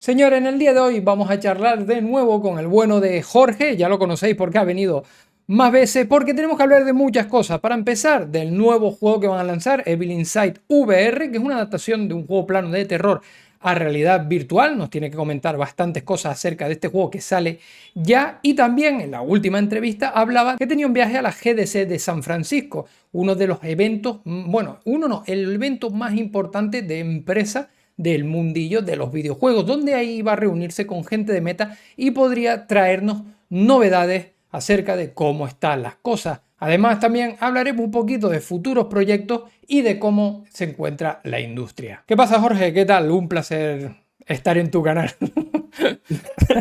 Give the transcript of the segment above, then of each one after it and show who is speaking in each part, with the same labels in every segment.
Speaker 1: Señores, en el día de hoy vamos a charlar de nuevo con el bueno de Jorge, ya lo conocéis porque ha venido más veces, porque tenemos que hablar de muchas cosas. Para empezar, del nuevo juego que van a lanzar, Evil Inside VR, que es una adaptación de un juego plano de terror a realidad virtual. Nos tiene que comentar bastantes cosas acerca de este juego que sale ya. Y también en la última entrevista hablaba que tenía un viaje a la GDC de San Francisco, uno de los eventos, bueno, uno no, el evento más importante de empresa del mundillo de los videojuegos, donde ahí va a reunirse con gente de Meta y podría traernos novedades acerca de cómo están las cosas. Además, también hablaremos un poquito de futuros proyectos y de cómo se encuentra la industria. ¿Qué pasa, Jorge? ¿Qué tal? Un placer estar en tu canal.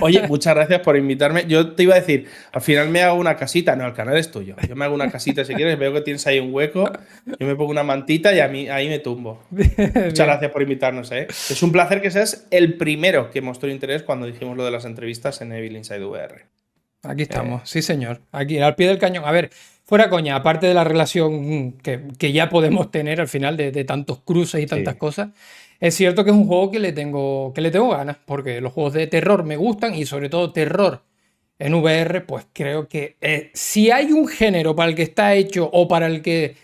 Speaker 2: Oye, muchas gracias por invitarme. Yo te iba a decir, al final me hago una casita. No, el canal es tuyo. Yo me hago una casita si quieres. Veo que tienes ahí un hueco. Yo me pongo una mantita y a mí ahí me tumbo. Muchas
Speaker 1: Bien,
Speaker 2: gracias por invitarnos, ¿eh? Es un placer que seas el primero que mostró interés cuando dijimos lo de las entrevistas en Evil Inside VR.
Speaker 1: aquí
Speaker 2: Eh,
Speaker 1: estamos, sí señor, aquí al pie del cañón. A ver, fuera coña, aparte de la relación que ya podemos tener al final de tantos cruces y tantas
Speaker 2: sí.
Speaker 1: cosas, es cierto que es un juego que le tengo ganas, porque los juegos de terror me gustan y sobre todo terror en VR, pues creo que si hay un género para el que está hecho o para el que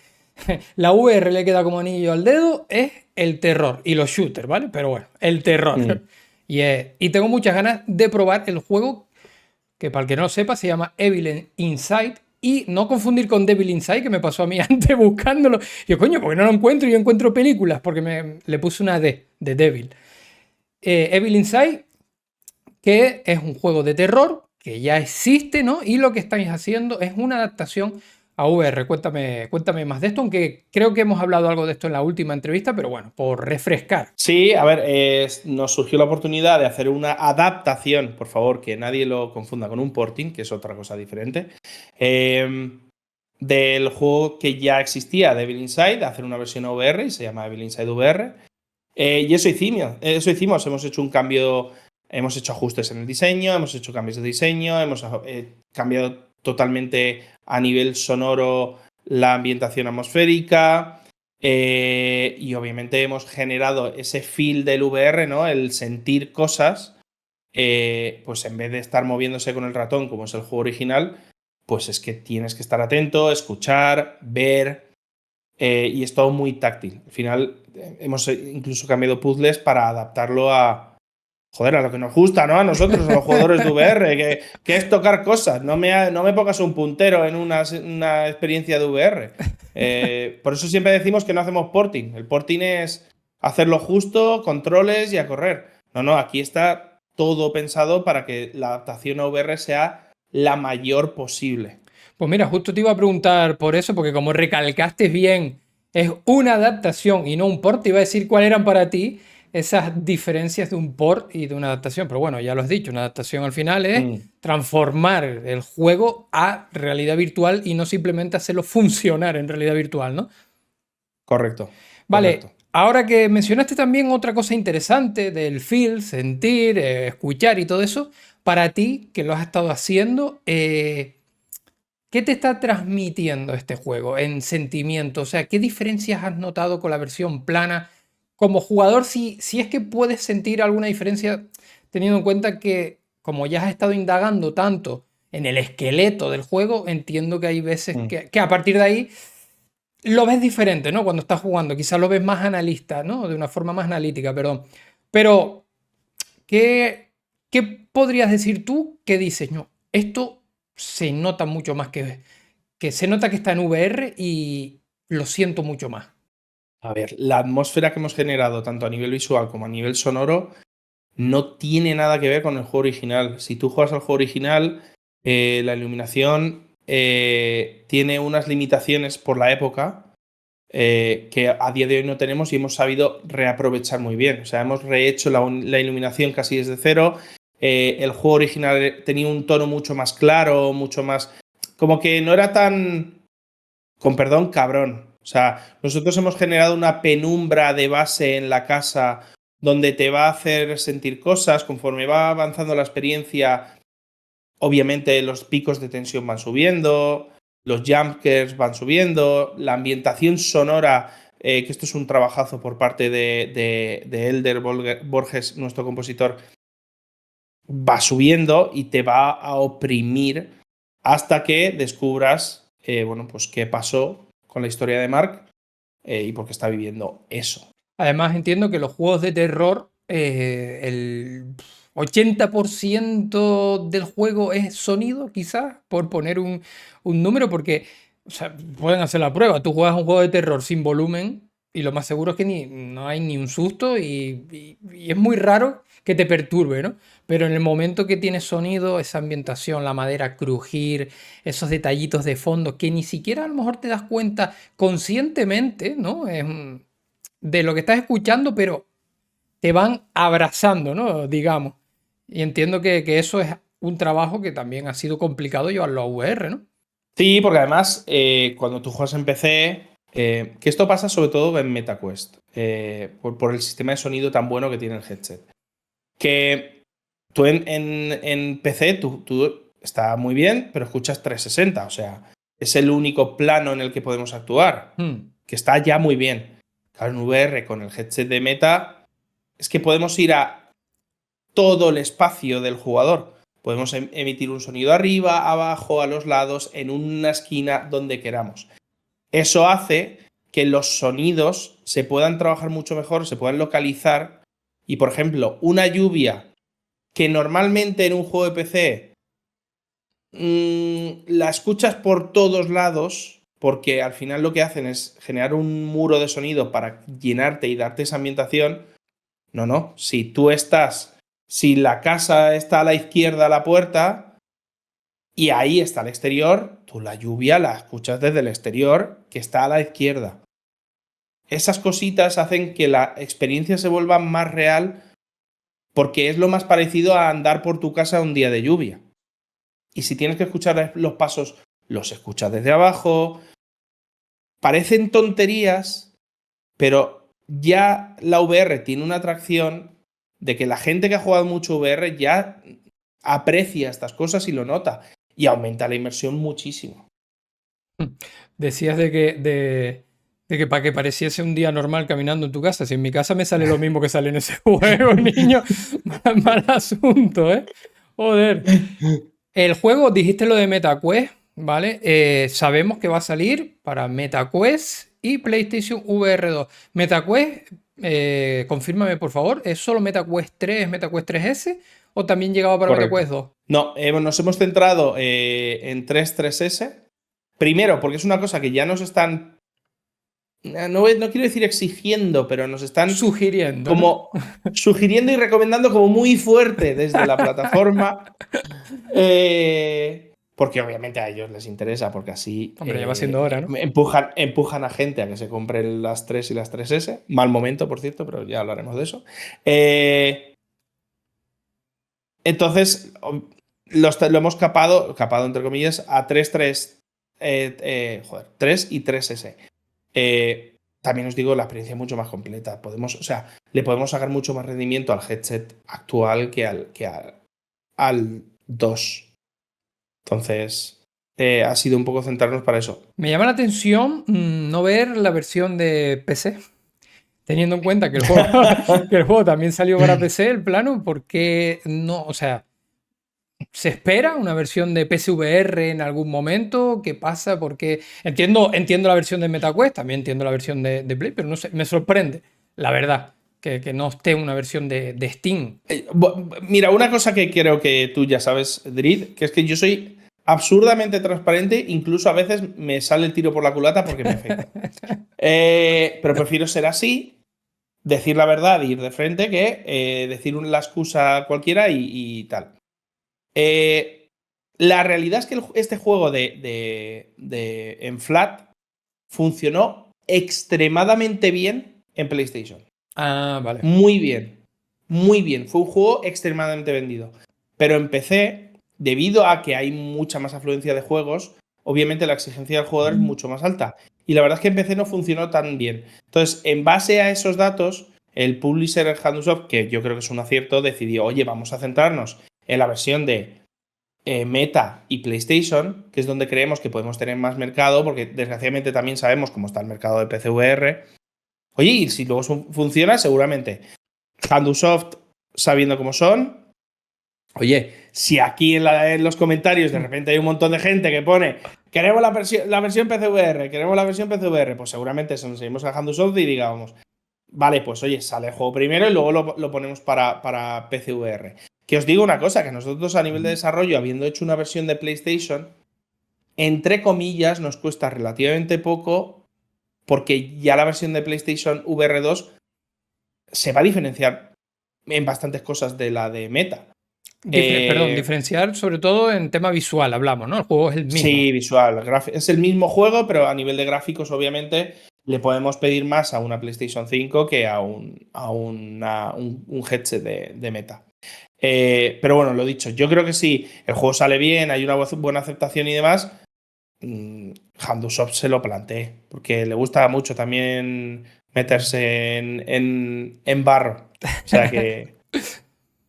Speaker 1: la VR le queda como anillo al dedo, es el terror y los shooters, ¿vale? Pero bueno, el terror.
Speaker 2: Mm.
Speaker 1: Y tengo muchas ganas de probar el juego que para el que no lo sepa se llama Evil Inside. Y no confundir con Devil Inside, que me pasó a mí antes buscándolo. Yo, coño, porque no lo encuentro, yo encuentro películas, porque le puse una D de Devil. Evil Inside, que es un juego de terror que ya existe, ¿no? Y lo que estáis haciendo es una adaptación a VR. Cuéntame más de esto, aunque creo que hemos hablado algo de esto en la última entrevista, pero bueno, por refrescar.
Speaker 2: Sí, a ver, nos surgió la oportunidad de hacer una adaptación, por favor, que nadie lo confunda con un porting, que es otra cosa diferente. Del juego que ya existía, Devil Inside, hacer una versión VR y se llama Devil Inside VR. Y eso hicimos, hemos hecho un cambio, hemos hecho ajustes en el diseño, hemos hecho cambios de diseño, hemos cambiado totalmente a nivel sonoro la ambientación atmosférica. Y obviamente hemos generado ese feel del VR, ¿no? El sentir cosas, pues en vez de estar moviéndose con el ratón como es el juego original, pues es que tienes que estar atento, escuchar, ver, y es todo muy táctil. Al final hemos incluso cambiado puzzles para adaptarlo a lo que nos gusta, ¿no? A nosotros, a los jugadores de VR, que es tocar cosas. No me pongas un puntero en una experiencia de VR. Por eso siempre decimos que no hacemos porting. El porting es hacerlo justo, controles y a correr. No, aquí está todo pensado para que la adaptación a VR sea la mayor posible.
Speaker 1: Pues mira, justo te iba a preguntar por eso, porque como recalcaste bien, es una adaptación y no un port, te iba a decir cuáles eran para ti esas diferencias de un port y de una adaptación. Pero bueno, ya lo has dicho, una adaptación al final es
Speaker 2: Mm,
Speaker 1: transformar el juego a realidad virtual y no simplemente hacerlo funcionar en realidad virtual, ¿no?
Speaker 2: correcto,
Speaker 1: Vale,
Speaker 2: correcto.
Speaker 1: ahora que mencionaste también otra cosa interesante del feel, sentir, escuchar y todo eso, para ti, que lo has estado haciendo, ¿qué te está transmitiendo este juego en sentimiento? O sea, ¿qué diferencias has notado con la versión plana? Como jugador, si es que puedes sentir alguna diferencia, teniendo en cuenta que como ya has estado indagando tanto en el esqueleto del juego, entiendo que hay veces
Speaker 2: Mm.
Speaker 1: que a partir de ahí lo ves diferente, ¿no? Cuando estás jugando, quizás lo ves más analista, ¿no? De una forma más analítica, perdón. Pero, ¿qué podrías decir tú que dices, no, esto se nota mucho más que se nota que está en VR y lo siento mucho más?
Speaker 2: A ver, la atmósfera que hemos generado, tanto a nivel visual como a nivel sonoro, no tiene nada que ver con el juego original. Si tú juegas al juego original, la iluminación tiene unas limitaciones por la época, que a día de hoy no tenemos y hemos sabido reaprovechar muy bien. O sea, hemos rehecho la iluminación casi desde cero. El juego original tenía un tono mucho más claro, mucho más... Como que no era tan, con perdón, cabrón. O sea, nosotros hemos generado una penumbra de base en la casa donde te va a hacer sentir cosas conforme va avanzando la experiencia. Obviamente los picos de tensión van subiendo, los jumpscares van subiendo, la ambientación sonora, que esto es un trabajazo por parte de Elder Borges, nuestro compositor, va subiendo y te va a oprimir hasta que descubras, bueno, pues qué pasó con la historia de Mark y por qué está viviendo eso.
Speaker 1: Además, entiendo que los juegos de terror, el 80% del juego es sonido, quizás, por poner un número, porque o sea, pueden hacer la prueba. Tú juegas un juego de terror sin volumen y lo más seguro es que no hay ni un susto y es muy raro que te perturbe, ¿no? Pero en el momento que tienes sonido, esa ambientación, la madera crujir, esos detallitos de fondo que ni siquiera a lo mejor te das cuenta conscientemente, ¿no? De lo que estás escuchando, pero te van abrazando, ¿no? Digamos. Y entiendo que eso es un trabajo que también ha sido complicado llevarlo a VR, ¿no?
Speaker 2: Sí, porque además, cuando tú juegas en PC, que esto pasa sobre todo en MetaQuest, por el sistema de sonido tan bueno que tiene el headset. Que tú en PC, tú está muy bien, pero escuchas 360, o sea, es el único plano en el que podemos actuar, que está ya muy bien. Claro, en VR con el headset de Meta, es que podemos ir a todo el espacio del jugador. Podemos emitir un sonido arriba, abajo, a los lados, en una esquina, donde queramos. Eso hace que los sonidos se puedan trabajar mucho mejor, se puedan localizar. Y, por ejemplo, una lluvia que normalmente en un juego de PC la escuchas por todos lados, porque al final lo que hacen es generar un muro de sonido para llenarte y darte esa ambientación. No. Si la casa está a la izquierda de la puerta y ahí está el exterior, tú la lluvia la escuchas desde el exterior que está a la izquierda. Esas cositas hacen que la experiencia se vuelva más real porque es lo más parecido a andar por tu casa un día de lluvia. Y si tienes que escuchar los pasos, los escuchas desde abajo. Parecen tonterías, pero ya la VR tiene una atracción de que la gente que ha jugado mucho VR ya aprecia estas cosas y lo nota. Y aumenta la inmersión muchísimo.
Speaker 1: Decías de que para que pareciese un día normal caminando en tu casa, si en mi casa me sale lo mismo que sale en ese juego, niño, mal asunto, ¿eh? Joder. El juego, dijiste lo de MetaQuest, ¿vale? Sabemos que va a salir para MetaQuest y PlayStation VR 2. MetaQuest, confírmame por favor, ¿es solo MetaQuest 3, MetaQuest 3S o también llegaba para
Speaker 2: Correcto.
Speaker 1: MetaQuest 2?
Speaker 2: No, nos hemos centrado en 3.3S. Primero, porque es una cosa que ya nos están. No quiero decir exigiendo, pero nos están
Speaker 1: Sugiriendo, ¿no?
Speaker 2: como sugiriendo y recomendando como muy fuerte desde la plataforma. Porque obviamente a ellos les interesa, porque así
Speaker 1: Hombre, ya va siendo hora, ¿no?
Speaker 2: empujan a gente a que se compren las 3 y las 3S. Mal momento, por cierto, pero ya hablaremos de eso. Entonces, lo hemos capado entre comillas, a 3 y 3S. También os digo, la experiencia es mucho más completa. Le podemos sacar mucho más rendimiento al headset actual que al 2. Entonces, ha sido un poco centrarnos para eso.
Speaker 1: Me llama la atención no ver la versión de PC, teniendo en cuenta que que el juego también salió para PC, el plano, porque no, o sea, ¿se espera una versión de PSVR en algún momento? ¿Qué pasa? Porque entiendo la versión de MetaQuest, también entiendo la versión de Play, pero no sé, me sorprende, la verdad, que no esté una versión de Steam.
Speaker 2: Mira, una cosa que creo que tú ya sabes, Drid, que es que yo soy absurdamente transparente, incluso a veces me sale el tiro por la culata porque me afecta. Pero prefiero ser así, decir la verdad y ir de frente que decir la excusa cualquiera y tal. La realidad es que este juego en Flat funcionó extremadamente bien en PlayStation.
Speaker 1: Ah, vale.
Speaker 2: Muy bien. Muy bien. Fue un juego extremadamente vendido. Pero en PC, debido a que hay mucha más afluencia de juegos, obviamente la exigencia del jugador es mucho más alta. Y la verdad es que en PC no funcionó tan bien. Entonces, en base a esos datos, el publisher, el Handusoft, que yo creo que es un acierto, decidió, oye, vamos a centrarnos en la versión de Meta y PlayStation, que es donde creemos que podemos tener más mercado, porque desgraciadamente también sabemos cómo está el mercado de PCVR. Oye, y si luego funciona, seguramente Handusoft, sabiendo cómo son, Oye, si aquí en los comentarios de repente hay un montón de gente que pone queremos la versión PCVR, queremos la versión PCVR, pues seguramente se nos seguimos a Handusoft y digamos, vale, pues oye, sale el juego primero y luego lo ponemos para PCVR. Que os digo una cosa, que nosotros a nivel de desarrollo, habiendo hecho una versión de PlayStation, entre comillas, nos cuesta relativamente poco porque ya la versión de PlayStation VR 2 se va a diferenciar en bastantes cosas de la de Meta.
Speaker 1: Perdón, diferenciar sobre todo en tema visual, hablamos, ¿no? El juego es el mismo.
Speaker 2: Sí, visual. Es el mismo juego, pero a nivel de gráficos, obviamente, le podemos pedir más a una PlayStation 5 que a un headset de Meta. Pero bueno, lo dicho, yo creo que sí, el juego sale bien, hay una buena aceptación y demás. Handusoft se lo planteé, porque le gusta mucho también meterse en barro. O sea que.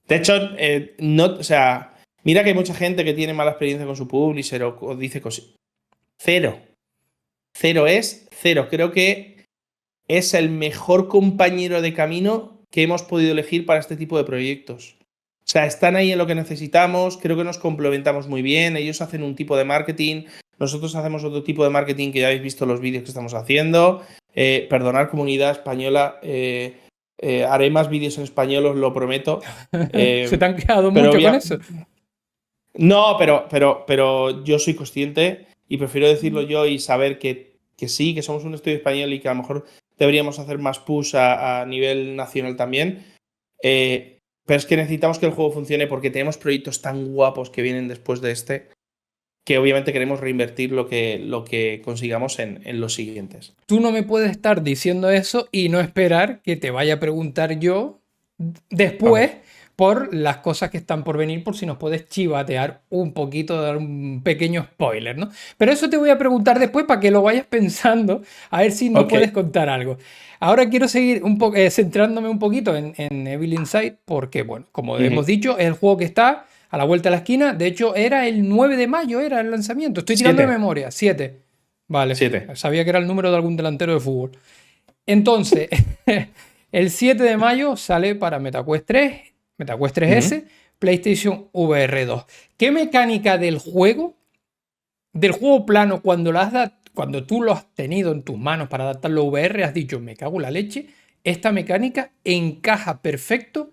Speaker 2: De hecho, o sea, mira que hay mucha gente que tiene mala experiencia con su publisher o dice cosas. Cero. Cero es cero. Creo que es el mejor compañero de camino que hemos podido elegir para este tipo de proyectos. O sea, están ahí en lo que necesitamos, creo que nos complementamos muy bien, ellos hacen un tipo de marketing, nosotros hacemos otro tipo de marketing que ya habéis visto los vídeos que estamos haciendo. Perdonad, comunidad española, haré más vídeos en español, os lo prometo.
Speaker 1: ¿Se te han quedado mucho con eso?
Speaker 2: No, pero yo soy consciente y prefiero decirlo yo y saber que sí, que somos un estudio español y que a lo mejor deberíamos hacer más push a nivel nacional también. Pero es que necesitamos que el juego funcione porque tenemos proyectos tan guapos que vienen después de este que obviamente queremos reinvertir lo que consigamos en los siguientes.
Speaker 1: Tú no me puedes estar diciendo eso y no esperar que te vaya a preguntar yo después por las cosas que están por venir, por si nos puedes chivatear un poquito, dar un pequeño spoiler, ¿no? Pero eso te voy a preguntar después para que lo vayas pensando, a ver si nos puedes contar algo. Ahora quiero seguir centrándome un poquito en Evil Inside, porque, bueno, como hemos dicho, es el juego que está a la vuelta de la esquina. De hecho, era el 9 de mayo, era el lanzamiento. Estoy tirando de memoria. 7. Vale.
Speaker 2: 7.
Speaker 1: Sabía que era el número de algún delantero de fútbol. Entonces, el 7 de mayo sale para MetaQuest 3, MetaQuest 3S, PlayStation VR 2. ¿Qué mecánica del juego plano, cuando tú lo has tenido en tus manos para adaptarlo a VR, has dicho, me cago en la leche, esta mecánica encaja perfecto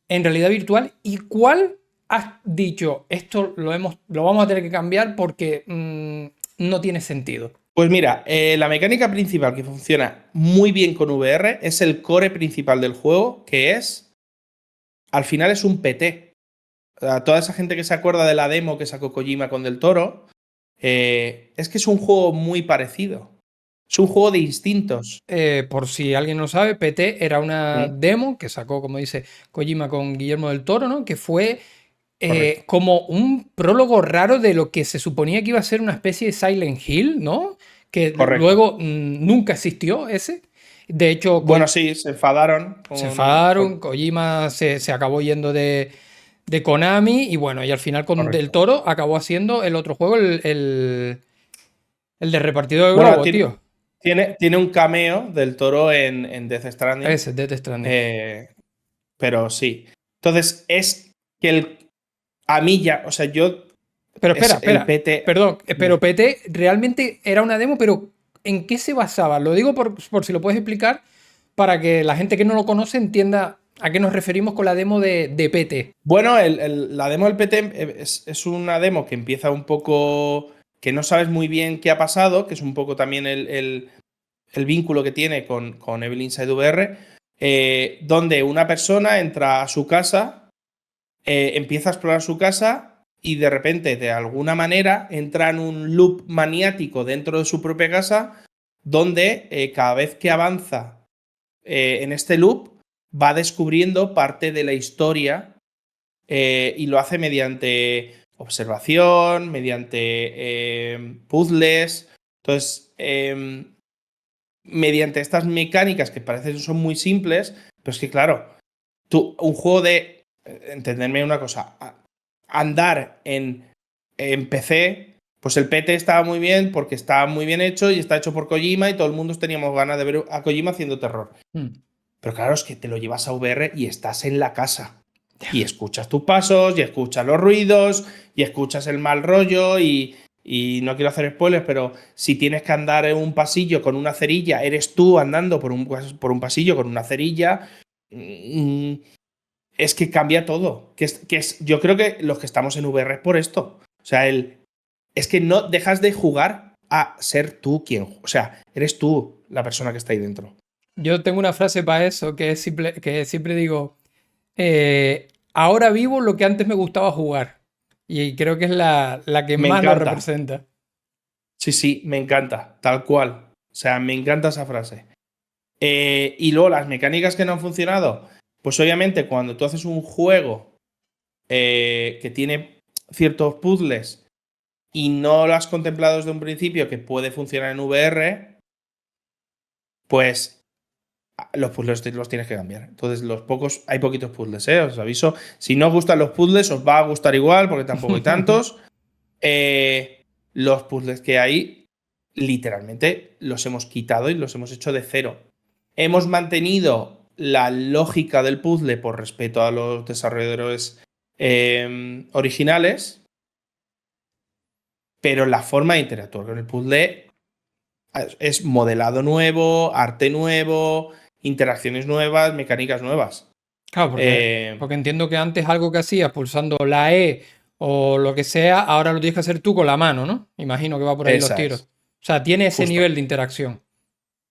Speaker 1: en realidad virtual? ¿Y cuál has dicho, esto lo vamos a tener que cambiar porque no tiene sentido?
Speaker 2: Pues mira, la mecánica principal que funciona muy bien con VR es el core principal del juego, que es, al final es un PT. Toda esa gente que se acuerda de la demo que sacó Kojima con Del Toro, es que es un juego muy parecido. Es un juego de instintos.
Speaker 1: Por si alguien no sabe, PT era una demo que sacó, como dice Kojima con Guillermo del Toro, ¿no? Que fue como un prólogo raro de lo que se suponía que iba a ser una especie de Silent Hill, ¿no? Que luego nunca existió ese. De hecho,
Speaker 2: bueno, sí, se enfadaron.
Speaker 1: Kojima se acabó yendo de Konami y bueno, y al final con Del Toro acabó haciendo el otro juego, el de repartidor de globo, tío.
Speaker 2: Tiene un cameo del Toro en Death Stranding.
Speaker 1: Ese, Death Stranding.
Speaker 2: Pero sí. Entonces, es que a mí ya, o sea, yo...
Speaker 1: Pero espera, PT... Perdón, pero PT realmente era una demo, pero ¿en qué se basaba? Lo digo por si lo puedes explicar, para que la gente que no lo conoce entienda a qué nos referimos con la demo de PT.
Speaker 2: Bueno, la demo del PT es una demo que empieza un poco... que no sabes muy bien qué ha pasado, que es un poco también el vínculo que tiene con Evil Inside VR, donde una persona entra a su casa, empieza a explorar su casa y de repente, de alguna manera, entra en un loop maniático dentro de su propia casa, donde cada vez que avanza en este loop, va descubriendo parte de la historia y lo hace mediante observación, mediante puzzles. Entonces, mediante estas mecánicas que parecen son muy simples, pero es que claro, un juego de, entenderme una cosa, andar en PC, pues el PT estaba muy bien porque está muy bien hecho y está hecho por Kojima y todo el mundo teníamos ganas de ver a Kojima haciendo terror. Pero claro, es que te lo llevas a VR y estás en la casa. Y escuchas tus pasos, y escuchas los ruidos, y escuchas el mal rollo, y no quiero hacer spoilers, pero si tienes que andar en un pasillo con una cerilla, eres tú andando por un pasillo con una cerilla. Es que cambia todo. Yo creo que los que estamos en VR es por esto. O sea, es que no dejas de jugar a ser tú quien. O sea, eres tú la persona que está ahí dentro.
Speaker 1: Yo tengo una frase para eso que siempre digo, ahora vivo lo que antes me gustaba jugar. Y creo que es la que
Speaker 2: Me
Speaker 1: más lo
Speaker 2: encanta.
Speaker 1: representa.
Speaker 2: Sí, sí, me encanta. Tal cual. O sea, me encanta esa frase. Y luego las mecánicas que no han funcionado. Pues obviamente cuando tú haces un juego que tiene ciertos puzzles y no lo has contemplado desde un principio que puede funcionar en VR, pues los puzzles los tienes que cambiar. Entonces, hay poquitos puzzles, os aviso. Si no os gustan los puzzles, os va a gustar igual, porque tampoco hay tantos. Los puzzles que hay, literalmente, los hemos quitado y los hemos hecho de cero. Hemos mantenido la lógica del puzzle por respeto a los desarrolladores originales, pero la forma de interactuar con el puzzle es modelado nuevo, arte nuevo, interacciones nuevas, mecánicas nuevas.
Speaker 1: Claro, porque entiendo que antes algo que hacías pulsando la E o lo que sea, ahora lo tienes que hacer tú con la mano, ¿no? Imagino que va por ahí los
Speaker 2: Esa
Speaker 1: tiros.
Speaker 2: es.
Speaker 1: O sea, tiene ese
Speaker 2: Justo.
Speaker 1: nivel de interacción.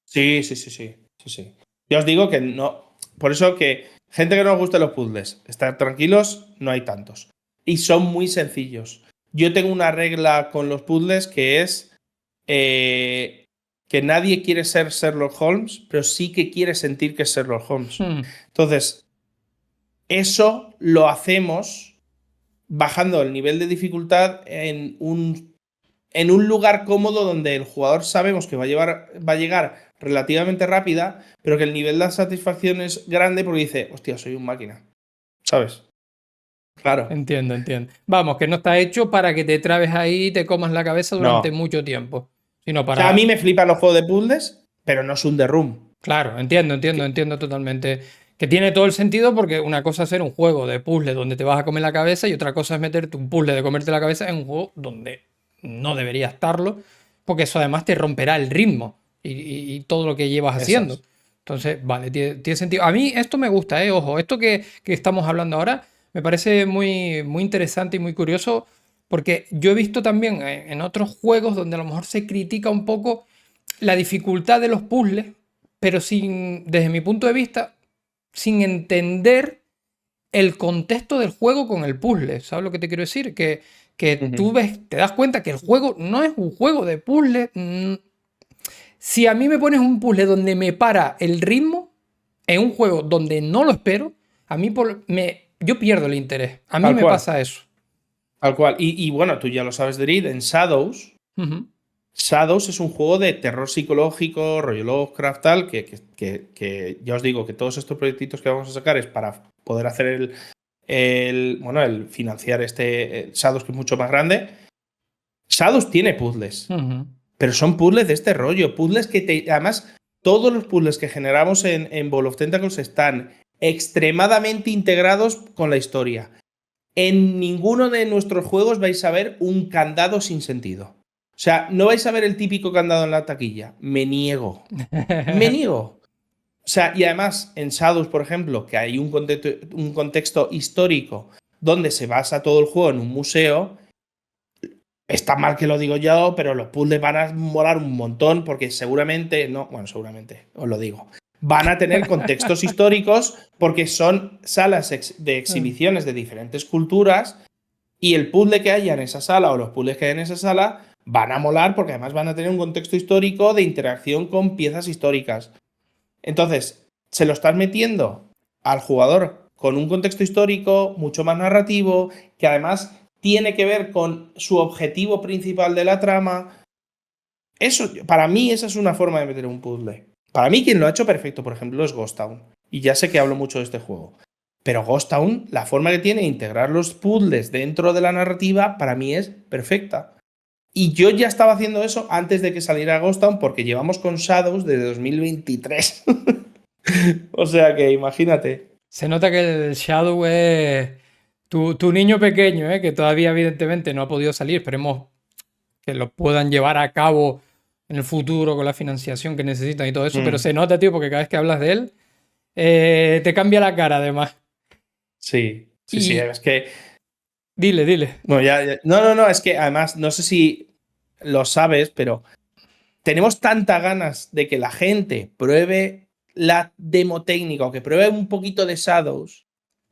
Speaker 2: Sí, sí, sí, sí, sí, sí. Ya os digo que no. Por eso que gente que no os gusta los puzzles, estar tranquilos, no hay tantos. Y son muy sencillos. Yo tengo una regla con los puzzles que es que nadie quiere ser Sherlock Holmes, pero sí que quiere sentir que es Sherlock Holmes. Entonces, eso lo hacemos bajando el nivel de dificultad en un lugar cómodo donde el jugador sabemos que va a llegar relativamente rápida, pero que el nivel de satisfacción es grande porque dice, hostia, soy un máquina. ¿Sabes? Claro.
Speaker 1: Entiendo, entiendo. Vamos, que no está hecho para que te trabes ahí y te comas la cabeza durante
Speaker 2: No.
Speaker 1: mucho tiempo, sino
Speaker 2: O sea, a mí
Speaker 1: para...
Speaker 2: me flipan los juegos de puzzles, pero no es un The Room.
Speaker 1: Claro, entiendo totalmente. Que tiene todo el sentido porque una cosa es hacer un juego de puzzle donde te vas a comer la cabeza y otra cosa es meterte un puzzle de comerte la cabeza en un juego donde no debería estarlo, porque eso además te romperá el ritmo y todo lo que llevas haciendo.
Speaker 2: Esas.
Speaker 1: Entonces, vale, tiene sentido. A mí esto me gusta, ojo, esto que estamos hablando ahora me parece muy, muy interesante y muy curioso porque yo he visto también en otros juegos donde a lo mejor se critica un poco la dificultad de los puzzles, pero sin, desde mi punto de vista, sin entender el contexto del juego con el puzzle. ¿Sabes lo que te quiero decir? Que tú ves, te das cuenta que el juego no es un juego de puzzle. Si a mí me pones un puzzle donde me para el ritmo, en un juego donde no lo espero, a mí yo pierdo el interés. A mí
Speaker 2: Tal
Speaker 1: me
Speaker 2: cual.
Speaker 1: pasa eso.
Speaker 2: Tal cual. Y bueno, tú ya lo sabes, Derid, en Shadows. Shadows es un juego de terror psicológico, rollo Lovecraft, tal, que ya os digo que todos estos proyectitos que vamos a sacar es para poder hacer el financiar este Shadows, que es mucho más grande. Shadows tiene puzzles, pero son puzzles de este rollo, puzzles además, todos los puzzles que generamos en Ball of Tentacles están extremadamente integrados con la historia. En ninguno de nuestros juegos vais a ver un candado sin sentido. O sea, no vais a ver el típico candado en la taquilla. Me niego. Me niego. O sea, y además en Shadows, por ejemplo, que hay un contexto histórico donde se basa todo el juego en un museo, está mal que lo digo yo, pero los puzzles van a molar un montón porque seguramente, seguramente, os lo digo, van a tener contextos históricos porque son salas de exhibiciones de diferentes culturas y el puzzle que haya en esa sala o los puzzles que hay en esa sala van a molar porque además van a tener un contexto histórico de interacción con piezas históricas. Entonces, se lo estás metiendo al jugador con un contexto histórico mucho más narrativo, que además tiene que ver con su objetivo principal de la trama. Eso, para mí, esa es una forma de meter un puzzle. Para mí, quien lo ha hecho perfecto, por ejemplo, es Ghost Town. Y ya sé que hablo mucho de este juego. Pero Ghost Town, la forma que tiene de integrar los puzzles dentro de la narrativa, para mí es perfecta. Y yo ya estaba haciendo eso antes de que saliera Ghost Town, porque llevamos con Shadows desde 2023. O sea que imagínate.
Speaker 1: Se nota que el Shadow es tu niño pequeño, que todavía evidentemente no ha podido salir. Esperemos que lo puedan llevar a cabo en el futuro con la financiación que necesitan y todo eso. Pero
Speaker 2: Mm,
Speaker 1: se nota, tío, porque cada vez que hablas de él, te cambia la cara además.
Speaker 2: sí, sí, sí,
Speaker 1: Y
Speaker 2: es que
Speaker 1: dile, dile.
Speaker 2: bueno, no, no, no, es que además no sé si lo sabes, pero tenemos tantas ganas de que la gente pruebe la demo técnica o que pruebe un poquito de Shadows,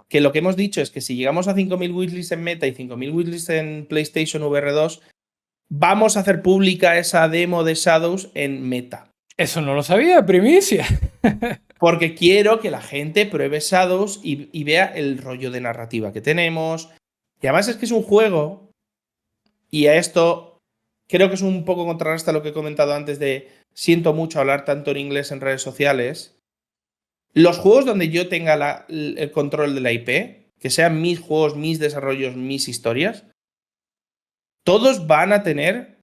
Speaker 2: que lo que hemos dicho es que si llegamos a 5.000 wishlists en Meta y 5.000 wishlists en PlayStation VR2, vamos a hacer pública esa demo de Shadows en Meta.
Speaker 1: Eso no lo sabía, primicia.
Speaker 2: Porque quiero que la gente pruebe Shadows y vea el rollo de narrativa que tenemos. Y además es que es un juego, y a esto creo que es un poco contrarresta lo que he comentado antes de siento mucho hablar tanto en inglés en redes sociales. Los juegos donde yo tenga el control de la IP, que sean mis juegos, mis desarrollos, mis historias, todos van a tener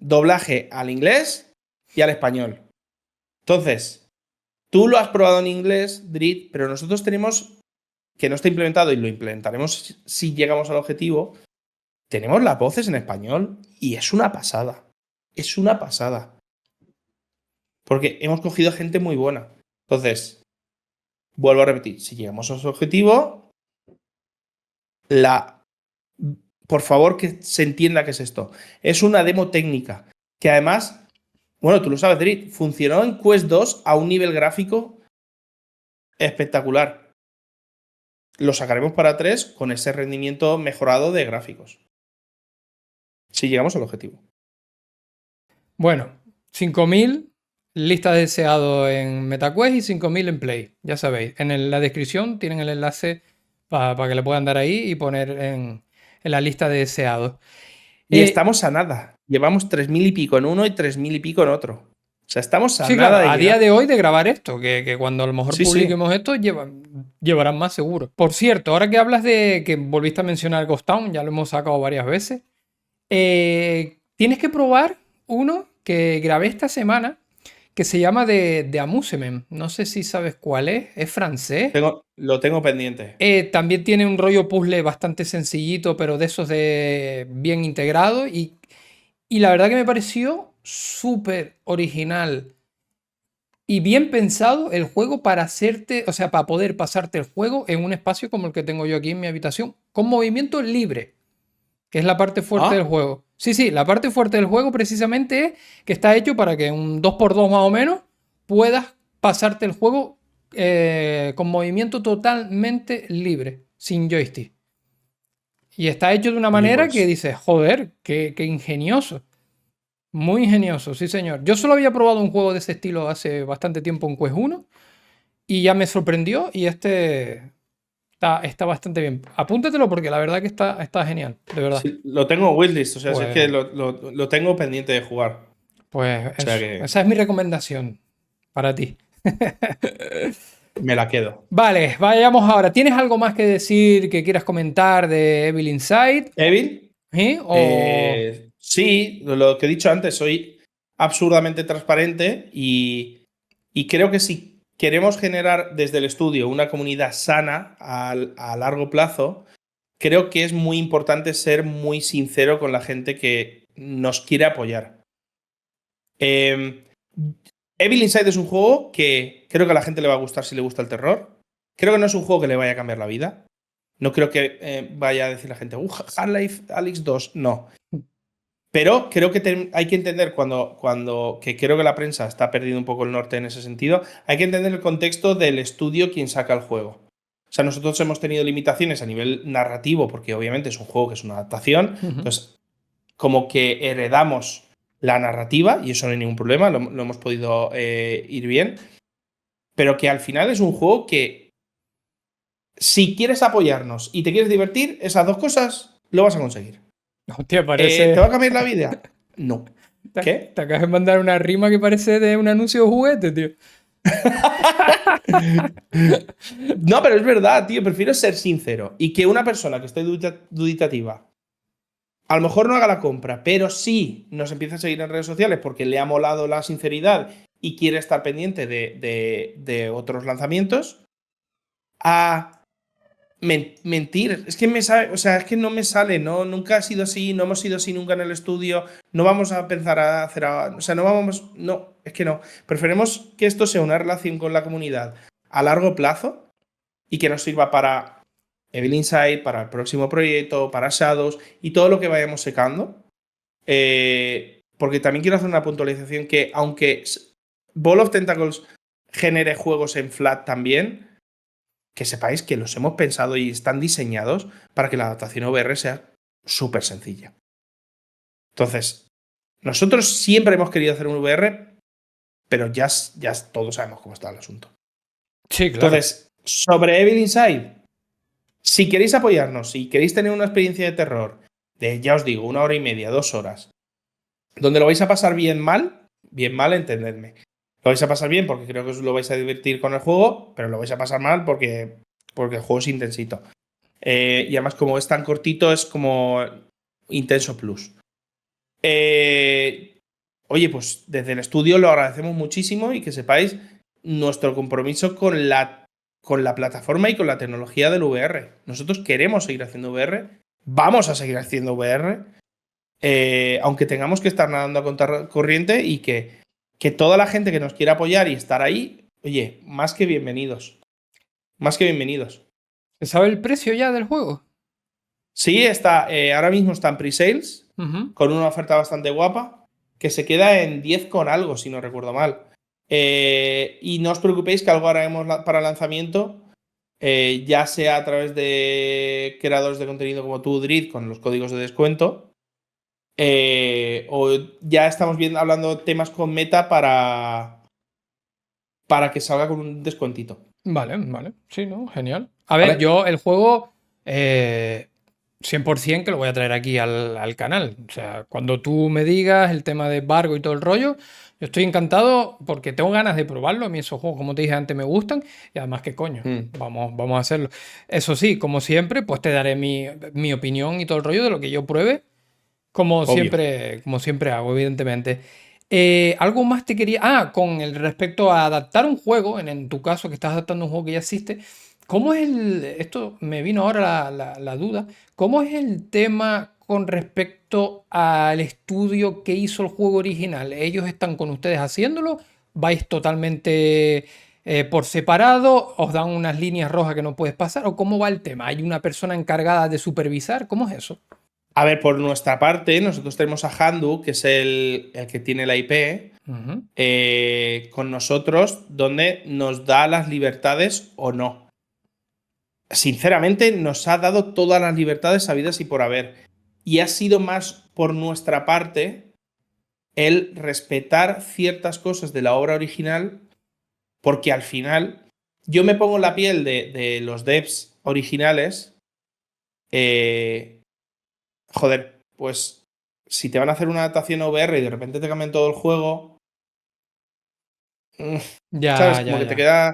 Speaker 2: doblaje al inglés y al español. Entonces, tú lo has probado en inglés, Drit, pero nosotros tenemos, que no está implementado y lo implementaremos si llegamos al objetivo, tenemos las voces en español y es una pasada. Es una pasada. Porque hemos cogido gente muy buena. Entonces, vuelvo a repetir, si llegamos a ese objetivo, por favor que se entienda qué es esto. Es una demo técnica que además, bueno, tú lo sabes, Drit, funcionó en Quest 2 a un nivel gráfico espectacular. Lo sacaremos para 3 con ese rendimiento mejorado de gráficos. Si llegamos al objetivo.
Speaker 1: Bueno, 5.000 listas de deseado en MetaQuest y 5.000 en Play. Ya sabéis, en la descripción tienen el enlace para que le puedan dar ahí y poner en la lista de deseados.
Speaker 2: Y estamos a nada. Llevamos 3.000 y pico en uno y 3.000 y pico en otro. O sea, estamos a
Speaker 1: Sí, claro,
Speaker 2: nada de
Speaker 1: a día
Speaker 2: llegar.
Speaker 1: de hoy de grabar esto, que cuando a lo mejor
Speaker 2: Sí, sí.
Speaker 1: publiquemos esto, llevarán más seguro. Por cierto, ahora que hablas de que volviste a mencionar Ghost Town, ya lo hemos sacado varias veces, tienes que probar uno que grabé esta semana que se llama de Amusement. No sé si sabes cuál es francés.
Speaker 2: Lo tengo pendiente.
Speaker 1: También tiene un rollo puzzle bastante sencillito, pero de esos de bien integrado. Y la verdad que me pareció súper original y bien pensado el juego para hacerte, o sea, para poder pasarte el juego en un espacio como el que tengo yo aquí en mi habitación, con movimiento libre, que es la parte fuerte del
Speaker 2: Ah,
Speaker 1: juego. Sí, sí, la parte fuerte del juego precisamente es que está hecho para que en un 2x2 más o menos puedas pasarte el juego con movimiento totalmente libre, sin joystick. Y está hecho de una
Speaker 2: oye,
Speaker 1: manera que
Speaker 2: pues.
Speaker 1: dices, joder, qué ingenioso. Muy ingenioso, sí señor. Yo solo había probado un juego de ese estilo hace bastante tiempo en Quest 1 y ya me sorprendió y este está bastante bien. Apúntatelo porque la verdad que está genial, de verdad.
Speaker 2: Sí, lo tengo en wishlist. O sea, si es que
Speaker 1: Pues,
Speaker 2: lo tengo pendiente de jugar.
Speaker 1: pues
Speaker 2: O sea
Speaker 1: eso.
Speaker 2: que
Speaker 1: Esa es mi recomendación para ti.
Speaker 2: me la quedo.
Speaker 1: Vale, vayamos ahora. ¿Tienes algo más que decir que quieras comentar de Evil Inside?
Speaker 2: Evil,
Speaker 1: ¿Sí? O...
Speaker 2: sí, lo que he dicho antes, soy absurdamente transparente y creo que si queremos generar desde el estudio una comunidad sana a largo plazo, creo que es muy importante ser muy sincero con la gente que nos quiere apoyar. Eh, Evil Inside es un juego que creo que a la gente le va a gustar si le gusta el terror. Creo que no es un juego que le vaya a cambiar la vida. No creo que vaya a decir la gente, Half-Life Alyx 2. No. Pero creo que hay que entender que creo que la prensa está perdiendo un poco el norte en ese sentido, hay que entender el contexto del estudio quien saca el juego. O sea, nosotros hemos tenido limitaciones a nivel narrativo, porque obviamente es un juego que es una adaptación,
Speaker 1: Ujú.
Speaker 2: entonces como que heredamos la narrativa, y eso no hay ningún problema, lo hemos podido ir bien, pero que al final es un juego que si quieres apoyarnos y te quieres divertir, esas dos cosas lo vas a conseguir.
Speaker 1: Hostia,
Speaker 2: ¿Te va a
Speaker 1: parece...
Speaker 2: cambiar la vida? No. ¿Qué?
Speaker 1: Te acabas de mandar una rima que parece de un anuncio de juguete, tío.
Speaker 2: No, pero es verdad, tío. Prefiero ser sincero y que una persona que esté duditativa a lo mejor no haga la compra, pero sí nos empieza a seguir en redes sociales porque le ha molado la sinceridad y quiere estar pendiente de otros lanzamientos, a mentir. Es que es que no me sale, ¿no? Nunca ha sido así, no hemos sido así nunca en el estudio, no vamos a pensar a hacer, o sea, no, es que no. Preferimos que esto sea una relación con la comunidad a largo plazo y que nos sirva para Evil Inside, para el próximo proyecto, para Shadows y todo lo que vayamos secando. Porque también quiero hacer una puntualización que aunque Ball of Tentacles genere juegos en flat también, que sepáis que los hemos pensado y están diseñados para que la adaptación VR sea súper sencilla. Entonces, nosotros siempre hemos querido hacer un VR, pero ya todos sabemos cómo está el asunto.
Speaker 1: Sí, claro.
Speaker 2: Entonces, sobre Evil Inside, si queréis apoyarnos, si queréis tener una experiencia de terror de, ya os digo, 1 hora y media, 2 horas, donde lo vais a pasar bien mal, entendedme. Lo vais a pasar bien porque creo que os lo vais a divertir con el juego, pero lo vais a pasar mal porque el juego es intensito. Y además, como es tan cortito, es como intenso plus. Oye, pues desde el estudio lo agradecemos muchísimo y que sepáis nuestro compromiso con la plataforma y con la tecnología del VR. Nosotros queremos seguir haciendo VR, vamos a seguir haciendo VR, aunque tengamos que estar nadando a contracorriente y que toda la gente que nos quiera apoyar y estar ahí, oye, más que bienvenidos. Más que bienvenidos.
Speaker 1: ¿Se sabe el precio ya del juego?
Speaker 2: Sí, ahora mismo está en pre-sales, con una oferta bastante guapa, que se queda en 10 con algo, si no recuerdo mal. Y no os preocupéis que algo haremos para lanzamiento, ya sea a través de creadores de contenido como tú, Drid, con los códigos de descuento, o ya estamos hablando temas con Meta para que salga con un descuentito.
Speaker 1: Vale. Sí, ¿no? Genial. A ver,
Speaker 2: ¿Vale?
Speaker 1: yo el juego 100% que lo voy a traer aquí al canal. O sea, cuando tú me digas el tema de embargo y todo el rollo, yo estoy encantado porque tengo ganas de probarlo. A mí esos juegos, como te dije antes, me gustan. Y además, ¿qué coño? Vamos a hacerlo. Eso sí, como siempre, pues te daré mi opinión y todo el rollo de lo que yo pruebe. Como
Speaker 2: Obvio.
Speaker 1: siempre hago, evidentemente. Algo más te quería. Con el respecto a adaptar un juego, en tu caso que estás adaptando un juego que ya existe, ¿cómo es esto me vino ahora la duda, ¿cómo es el tema con respecto al estudio que hizo el juego original? ¿Ellos están con ustedes haciéndolo? ¿Vais totalmente por separado? ¿Os dan unas líneas rojas que no puedes pasar? ¿O cómo va el tema? ¿Hay una persona encargada de supervisar? ¿Cómo es eso?
Speaker 2: A ver, por nuestra parte, nosotros tenemos a Handu, que es el que tiene la IP,
Speaker 1: Ujú.
Speaker 2: con nosotros, donde nos da las libertades o no. Sinceramente, nos ha dado todas las libertades habidas y por haber. Y ha sido más por nuestra parte el respetar ciertas cosas de la obra original, porque al final yo me pongo en la piel de los devs originales. Joder, pues si te van a hacer una adaptación VR y de repente te cambian todo el juego, ¿sabes? Como que te
Speaker 1: Ya.
Speaker 2: queda.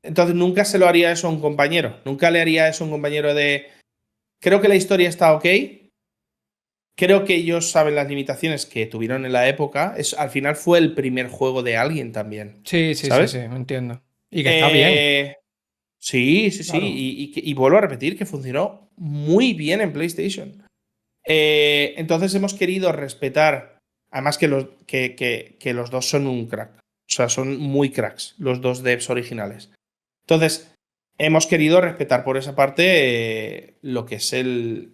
Speaker 2: Entonces nunca se lo haría eso a un compañero. Nunca le haría eso a un compañero de. Creo que la historia está ok. Creo que ellos saben las limitaciones que tuvieron en la época. Al final fue el primer juego de alguien también.
Speaker 1: Sí,
Speaker 2: ¿Sabes?
Speaker 1: entiendo. Y que está bien,
Speaker 2: Eh, sí.
Speaker 1: claro.
Speaker 2: Y vuelvo a repetir que funcionó muy bien en PlayStation. Entonces hemos querido respetar, además que los dos son un crack, o sea, son muy cracks los dos devs originales. Entonces, hemos querido respetar por esa parte lo que es el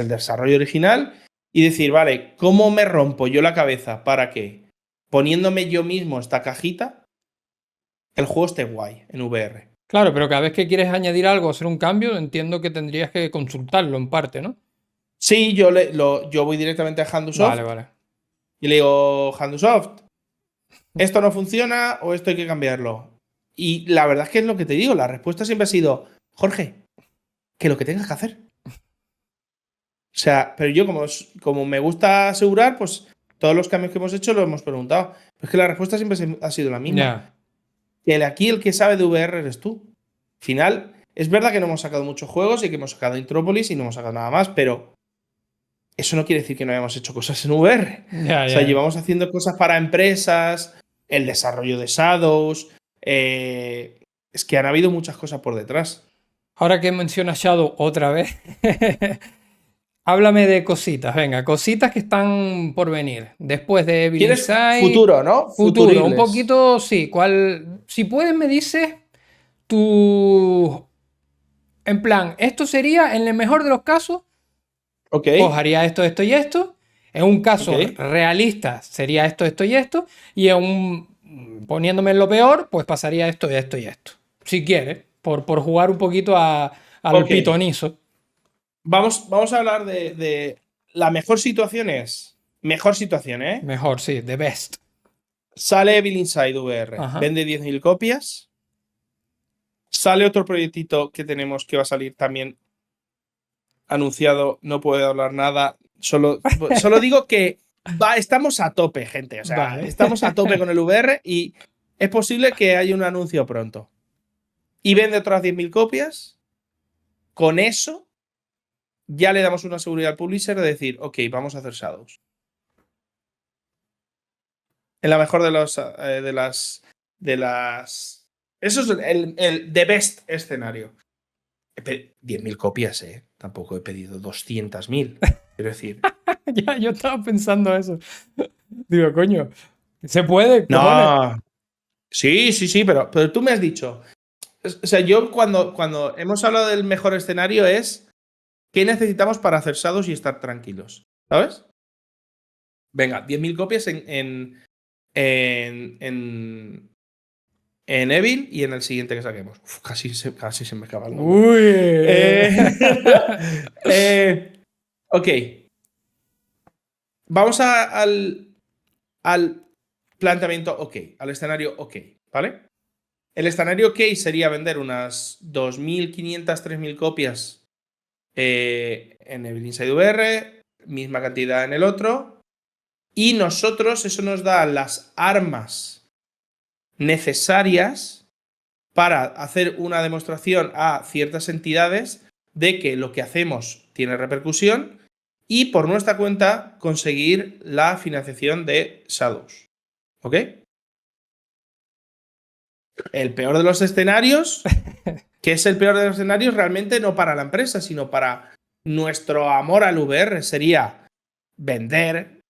Speaker 2: desarrollo original y decir, vale, ¿cómo me rompo yo la cabeza para que, poniéndome yo mismo esta cajita, el juego esté guay en VR?
Speaker 1: Claro, pero cada vez que quieres añadir algo, hacer un cambio, entiendo que tendrías que consultarlo en parte, ¿no?
Speaker 2: Sí, yo voy directamente a Handusoft
Speaker 1: Vale.
Speaker 2: y le digo, Handusoft, esto no funciona o esto hay que cambiarlo. Y la verdad es que es lo que te digo, la respuesta siempre ha sido, Jorge, que lo que tengas que hacer. O sea, pero yo como me gusta asegurar, pues todos los cambios que hemos hecho lo hemos preguntado. Pero es que la respuesta siempre ha sido la misma.
Speaker 1: Ya.
Speaker 2: Que aquí el que sabe de VR eres tú. Al final, es verdad que no hemos sacado muchos juegos y que hemos sacado Intropolis y no hemos sacado nada más, pero eso no quiere decir que no hayamos hecho cosas en VR.
Speaker 1: Ya,
Speaker 2: O sea,
Speaker 1: ya.
Speaker 2: llevamos haciendo cosas para empresas, el desarrollo de Shadows. Es que han habido muchas cosas por detrás.
Speaker 1: Ahora que mencionas Shadow otra vez, háblame de cositas, venga, cositas que están por venir. Después de Evil
Speaker 2: ¿Quieres
Speaker 1: Inside,
Speaker 2: futuro, no?
Speaker 1: futuro, un
Speaker 2: Futuribles.
Speaker 1: poquito, sí. Si puedes, me dices tu. En plan, esto sería, en el mejor de los casos,
Speaker 2: Ok,
Speaker 1: pues haría esto, esto y esto. En un caso
Speaker 2: ok.
Speaker 1: realista sería esto, esto y esto. Y poniéndome en lo peor, pues pasaría esto, esto y esto. Si quieres, por jugar un poquito al
Speaker 2: Ok.
Speaker 1: pitonizo.
Speaker 2: Vamos a hablar de la mejor situación es. Mejor situación, ¿eh?
Speaker 1: Mejor, sí, the best.
Speaker 2: Sale Evil Inside VR,
Speaker 1: Ajá.
Speaker 2: vende 10.000 copias. Sale otro proyectito que tenemos que va a salir también anunciado. No puedo hablar nada. Solo digo que estamos a tope, gente. O sea,
Speaker 1: Vale.
Speaker 2: estamos a tope con el VR y es posible que haya un anuncio pronto. Y vende otras 10.000 copias. Con eso ya le damos una seguridad al publisher de decir, ok, vamos a hacer Shadows. En la mejor de las. Eso es el the best escenario. 10.000 copias, ¿eh? Tampoco he pedido 200.000. Quiero decir.
Speaker 1: Ya, yo estaba pensando eso. Digo, coño, se puede, cojones.
Speaker 2: No. Sí, sí, sí, pero tú me has dicho. O sea, yo cuando hemos hablado del mejor escenario es qué necesitamos para hacer Shadows y estar tranquilos. ¿Sabes? Venga, 10.000 copias en Evil y en el siguiente que saquemos. Uf, casi se me acaba el nombre.
Speaker 1: Uy.
Speaker 2: Eh, ok. Vamos al planteamiento ok, al escenario ok, ¿vale? El escenario ok sería vender unas 2.500, 3.000 copias en Evil Inside VR, misma cantidad en el otro, y nosotros eso nos da las armas necesarias para hacer una demostración a ciertas entidades de que lo que hacemos tiene repercusión y por nuestra cuenta conseguir la financiación de Shadows. ¿Ok? El peor de los escenarios, que es el peor de los escenarios realmente no para la empresa, sino para nuestro amor al VR, sería vender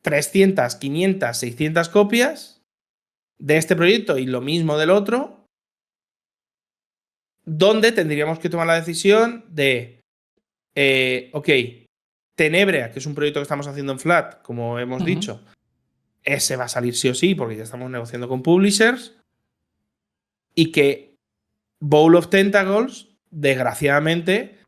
Speaker 2: 300, 500, 600 copias de este proyecto y lo mismo del otro, donde tendríamos que tomar la decisión de, ok, Tenebria, que es un proyecto que estamos haciendo en Flat, como hemos
Speaker 1: Ujú.
Speaker 2: dicho, ese va a salir sí o sí, porque ya estamos negociando con publishers, y que Bowl of Tentacles, desgraciadamente,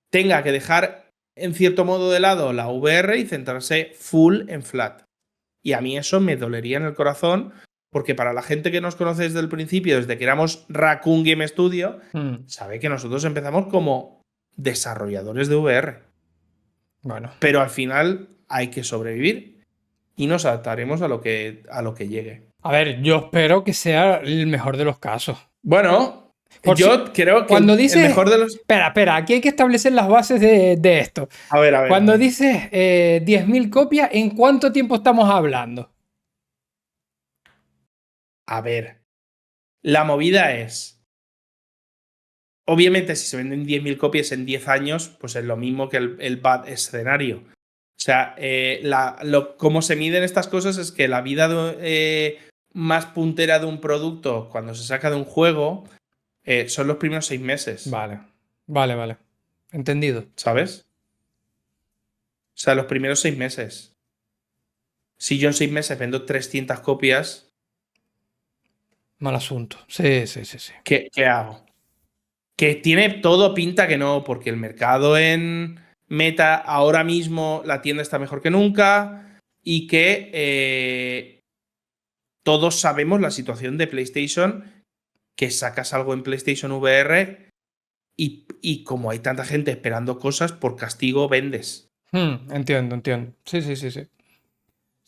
Speaker 2: tenga que dejar en cierto modo de lado la VR y centrarse full en Flat. Y a mí eso me dolería en el corazón, porque para la gente que nos conoce desde el principio, desde que éramos Raccoon Game Studio, sabe que nosotros empezamos como desarrolladores de VR.
Speaker 1: Bueno,
Speaker 2: Pero al final hay que sobrevivir y nos adaptaremos a lo que llegue.
Speaker 1: a ver, yo espero que sea el mejor de los casos.
Speaker 2: Bueno,
Speaker 1: Por si,
Speaker 2: yo creo que
Speaker 1: cuando
Speaker 2: el
Speaker 1: dices,
Speaker 2: mejor de los.
Speaker 1: espera, aquí hay que establecer las bases de esto.
Speaker 2: A ver, a ver, a
Speaker 1: Cuando
Speaker 2: ver.
Speaker 1: dices 10.000 copias, ¿en cuánto tiempo estamos hablando?
Speaker 2: A ver. La movida es. Obviamente, si se venden 10.000 copias en 10 años, pues es lo mismo que el bad escenario. O sea, cómo se miden estas cosas es que la vida más puntera de un producto cuando se saca de un juego son los primeros 6 meses.
Speaker 1: Vale, vale, vale. Entendido.
Speaker 2: ¿Sabes? O sea, los primeros 6 meses. Si yo en 6 meses vendo 300 copias,
Speaker 1: Mal asunto. Sí, sí, sí, sí.
Speaker 2: ¿qué hago? Que tiene todo pinta que no, porque el mercado en Meta ahora mismo la tienda está mejor que nunca y que todos sabemos la situación de PlayStation, que sacas algo en PlayStation VR y como hay tanta gente esperando cosas, por castigo vendes.
Speaker 1: Entiendo, entiendo. Sí, sí, sí, sí.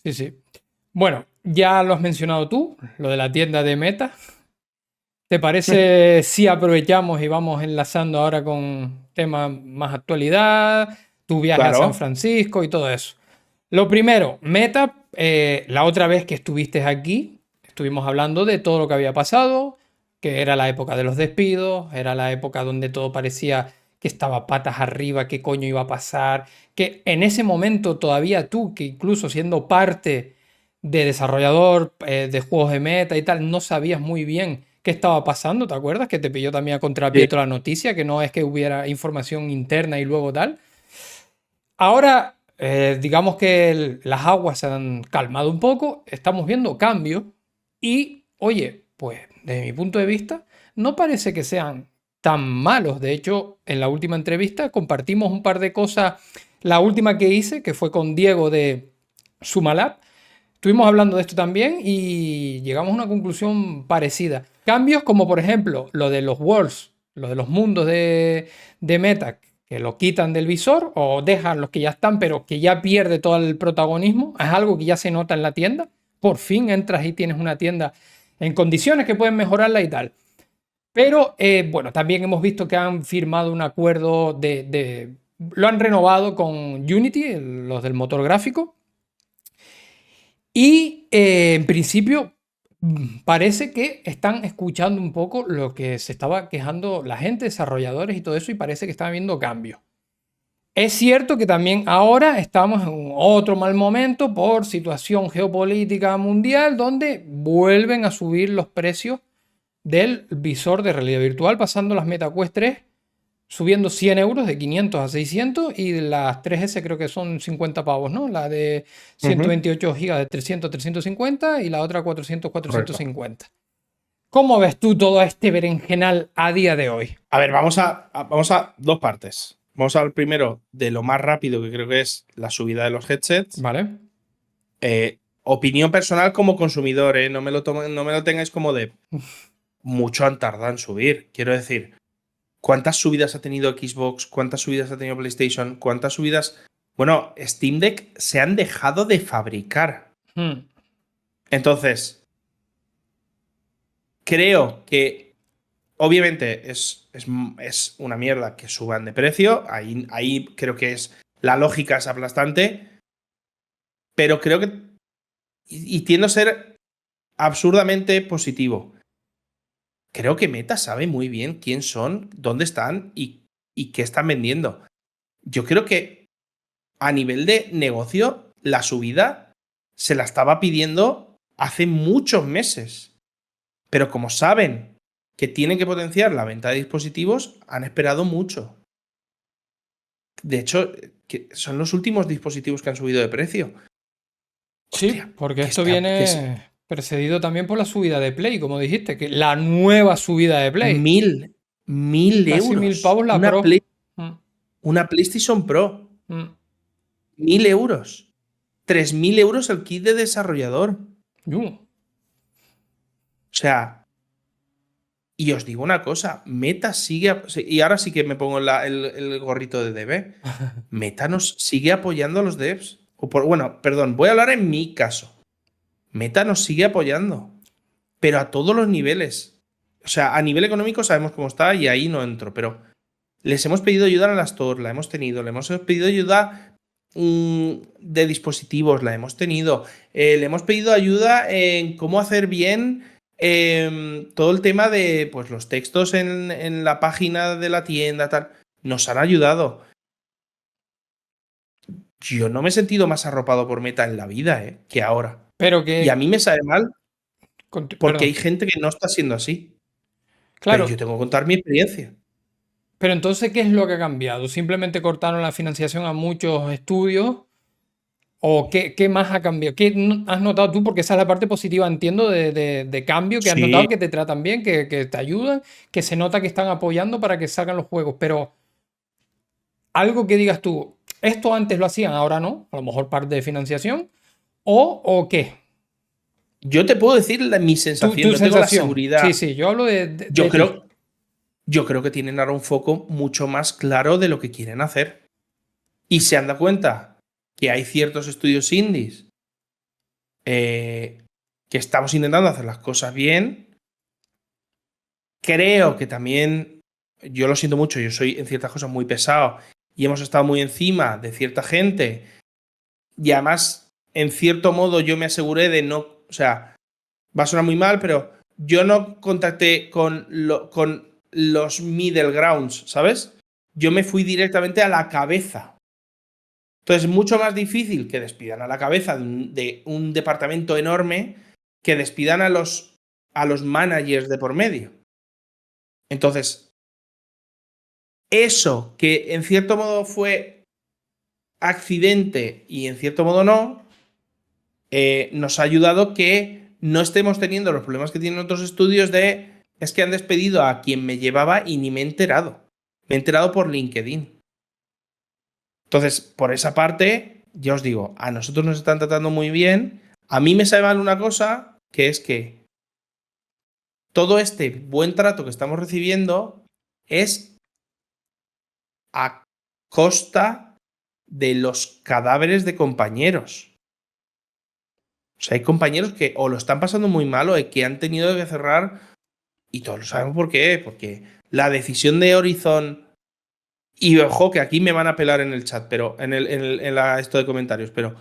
Speaker 1: Sí, sí. Bueno, ya lo has mencionado tú, lo de la tienda de Meta. ¿Te parece si aprovechamos y vamos enlazando ahora con temas más actualidad? tu viaje a San
Speaker 2: Claro.
Speaker 1: Francisco y todo eso. Lo primero, Meta, la otra vez que estuviste aquí, estuvimos hablando de todo lo que había pasado, que era la época de los despidos, era la época donde todo parecía que estaba patas arriba, qué coño iba a pasar, que en ese momento todavía tú, que incluso siendo parte de desarrollador de juegos de Meta y tal, no sabías muy bien qué estaba pasando, ¿te acuerdas? Que te pilló también a contrapié
Speaker 2: Sí.
Speaker 1: toda la noticia, que no es que hubiera información interna y luego tal. Ahora, digamos que las aguas se han calmado un poco, estamos viendo cambios y, oye, pues desde mi punto de vista, no parece que sean tan malos. De hecho, en la última entrevista compartimos un par de cosas. La última que hice, que fue con Diego de Sumalab, estuvimos hablando de esto también y llegamos a una conclusión parecida. Cambios como, por ejemplo, lo de los worlds, lo de los mundos de Meta, que lo quitan del visor o dejan los que ya están, pero que ya pierde todo el protagonismo. Es algo que ya se nota en la tienda. Por fin entras y tienes una tienda en condiciones que pueden mejorarla y tal. Pero bueno, también hemos visto que han firmado un acuerdo lo han renovado con Unity, los del motor gráfico. Y en principio parece que están escuchando un poco lo que se estaba quejando la gente, desarrolladores y todo eso, y parece que está habiendo cambios. Es cierto que también ahora estamos en otro mal momento por situación geopolítica mundial, donde vuelven a subir los precios del visor de realidad virtual, pasando las MetaQuest 3, subiendo 100 euros de 500 a 600 y las 3S creo que son 50 pavos, ¿no? La de
Speaker 2: Ujú.
Speaker 1: 128 gigas de 300 a 350 y la otra 400
Speaker 2: Correcto.
Speaker 1: 450. ¿Cómo ves tú todo este berenjenal a día de hoy?
Speaker 2: A ver, vamos a dos partes. Vamos a hablar primero de lo más rápido, que creo que es la subida de los headsets.
Speaker 1: ¿Vale?
Speaker 2: Opinión personal como consumidor, ¿eh? No me lo tengáis como de mucho han tardado en subir. Quiero decir, ¿cuántas subidas ha tenido Xbox? ¿Cuántas subidas ha tenido PlayStation? ¿Cuántas subidas? Bueno, Steam Deck se han dejado de fabricar.
Speaker 1: Hmm.
Speaker 2: Entonces, creo que obviamente es una mierda que suban de precio. Ahí creo que la lógica es aplastante. Pero creo que. Y tiendo a ser absurdamente positivo. Creo que Meta sabe muy bien quién son, dónde están y qué están vendiendo. Yo creo que a nivel de negocio, la subida se la estaba pidiendo hace muchos meses. Pero como saben que tienen que potenciar la venta de dispositivos, han esperado mucho. De hecho, que son los últimos dispositivos que han subido de precio.
Speaker 1: Sí,
Speaker 2: Hostia,
Speaker 1: porque esto
Speaker 2: que es
Speaker 1: viene precedido también por la subida de Play, como dijiste, que la nueva subida de Play.
Speaker 2: 1000
Speaker 1: Casi 1000
Speaker 2: euros.
Speaker 1: pavos la Pro. Mm,
Speaker 2: Una PlayStation Pro.
Speaker 1: mm.
Speaker 2: 1000 euros. 3000 euros el kit de desarrollador.
Speaker 1: Yu.
Speaker 2: O sea, y os digo una cosa, Meta sigue, y ahora sí que me pongo el gorrito de DB, Meta nos sigue apoyando a los devs. Bueno, perdón, voy a hablar en mi caso. Meta nos sigue apoyando, pero a todos los niveles. O sea, a nivel económico sabemos cómo está y ahí no entro, pero les hemos pedido ayuda a la Store, la hemos tenido, le hemos pedido ayuda de dispositivos, la hemos tenido, le hemos pedido ayuda en cómo hacer bien todo el tema de pues, los textos en la página de la tienda, tal. Nos han ayudado. Yo no me he sentido más arropado por Meta en la vida, que ahora.
Speaker 1: Pero
Speaker 2: Y a
Speaker 1: que.
Speaker 2: mí me sabe mal porque hay
Speaker 1: Perdón.
Speaker 2: gente que no está siendo así. Pero yo
Speaker 1: Claro,
Speaker 2: tengo que contar mi experiencia.
Speaker 1: pero entonces, ¿qué es lo que ha cambiado? ¿Simplemente cortaron la financiación a muchos estudios? ¿O qué más ha cambiado? ¿Qué has notado tú? Porque esa es la parte positiva, entiendo, de cambio, que has
Speaker 2: Sí,
Speaker 1: notado que te tratan bien, que te ayudan, que se nota que están apoyando para que salgan los juegos. Pero algo que digas tú, esto antes lo hacían, ahora no, a lo mejor parte de financiación, o qué.
Speaker 2: yo te puedo decir mi sensación,
Speaker 1: Tu
Speaker 2: no tengo la
Speaker 1: sensación. Sí,
Speaker 2: seguridad.
Speaker 1: sí, yo hablo
Speaker 2: Yo
Speaker 1: de ti.
Speaker 2: creo, yo creo que tienen ahora un foco mucho más claro de lo que quieren hacer. Y se han dado cuenta que hay ciertos estudios indies que estamos intentando hacer las cosas bien. Creo que también, yo lo siento mucho, yo soy en ciertas cosas muy pesado y hemos estado muy encima de cierta gente. Y además, en cierto modo, yo me aseguré de no. O sea, va a sonar muy mal, pero yo no contacté con los middle grounds, ¿sabes? Yo me fui directamente a la cabeza. Entonces es mucho más difícil que despidan a la cabeza de un departamento enorme que despidan a los managers de por medio. Entonces, eso que en cierto modo fue accidente y en cierto modo no, nos ha ayudado que no estemos teniendo los problemas que tienen otros estudios de es que han despedido a quien me llevaba y ni me he enterado. Me he enterado por LinkedIn. Entonces, por esa parte, ya os digo, a nosotros nos están tratando muy bien. A mí me sabe mal una cosa, que es que todo este buen trato que estamos recibiendo es a costa de los cadáveres de compañeros. O sea, hay compañeros que o lo están pasando muy mal o que han tenido que cerrar, y todos lo sabemos por qué, porque la decisión de Horizon, y ojo que aquí me van a pelar en el chat, pero esto de comentarios, pero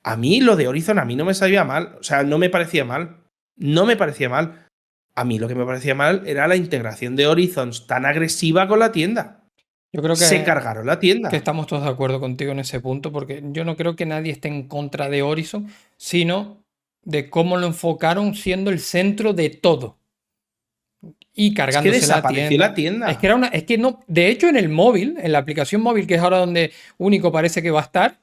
Speaker 2: a mí lo de Horizon a mí no me sabía mal, o sea, no me parecía mal, no me parecía mal. A mí lo que me parecía mal era la integración de Horizon tan agresiva con la tienda.
Speaker 1: Yo creo
Speaker 2: Se
Speaker 1: que
Speaker 2: cargaron la tienda.
Speaker 1: estamos todos de acuerdo contigo en ese punto, porque yo no creo que nadie esté en contra de Horizon, sino de cómo lo enfocaron siendo el centro de todo y
Speaker 2: Es que
Speaker 1: cargándose la
Speaker 2: desapareció la
Speaker 1: tienda. Es que
Speaker 2: tienda.
Speaker 1: es que no, de hecho en el móvil, en la aplicación móvil, que es ahora donde único parece que va a estar,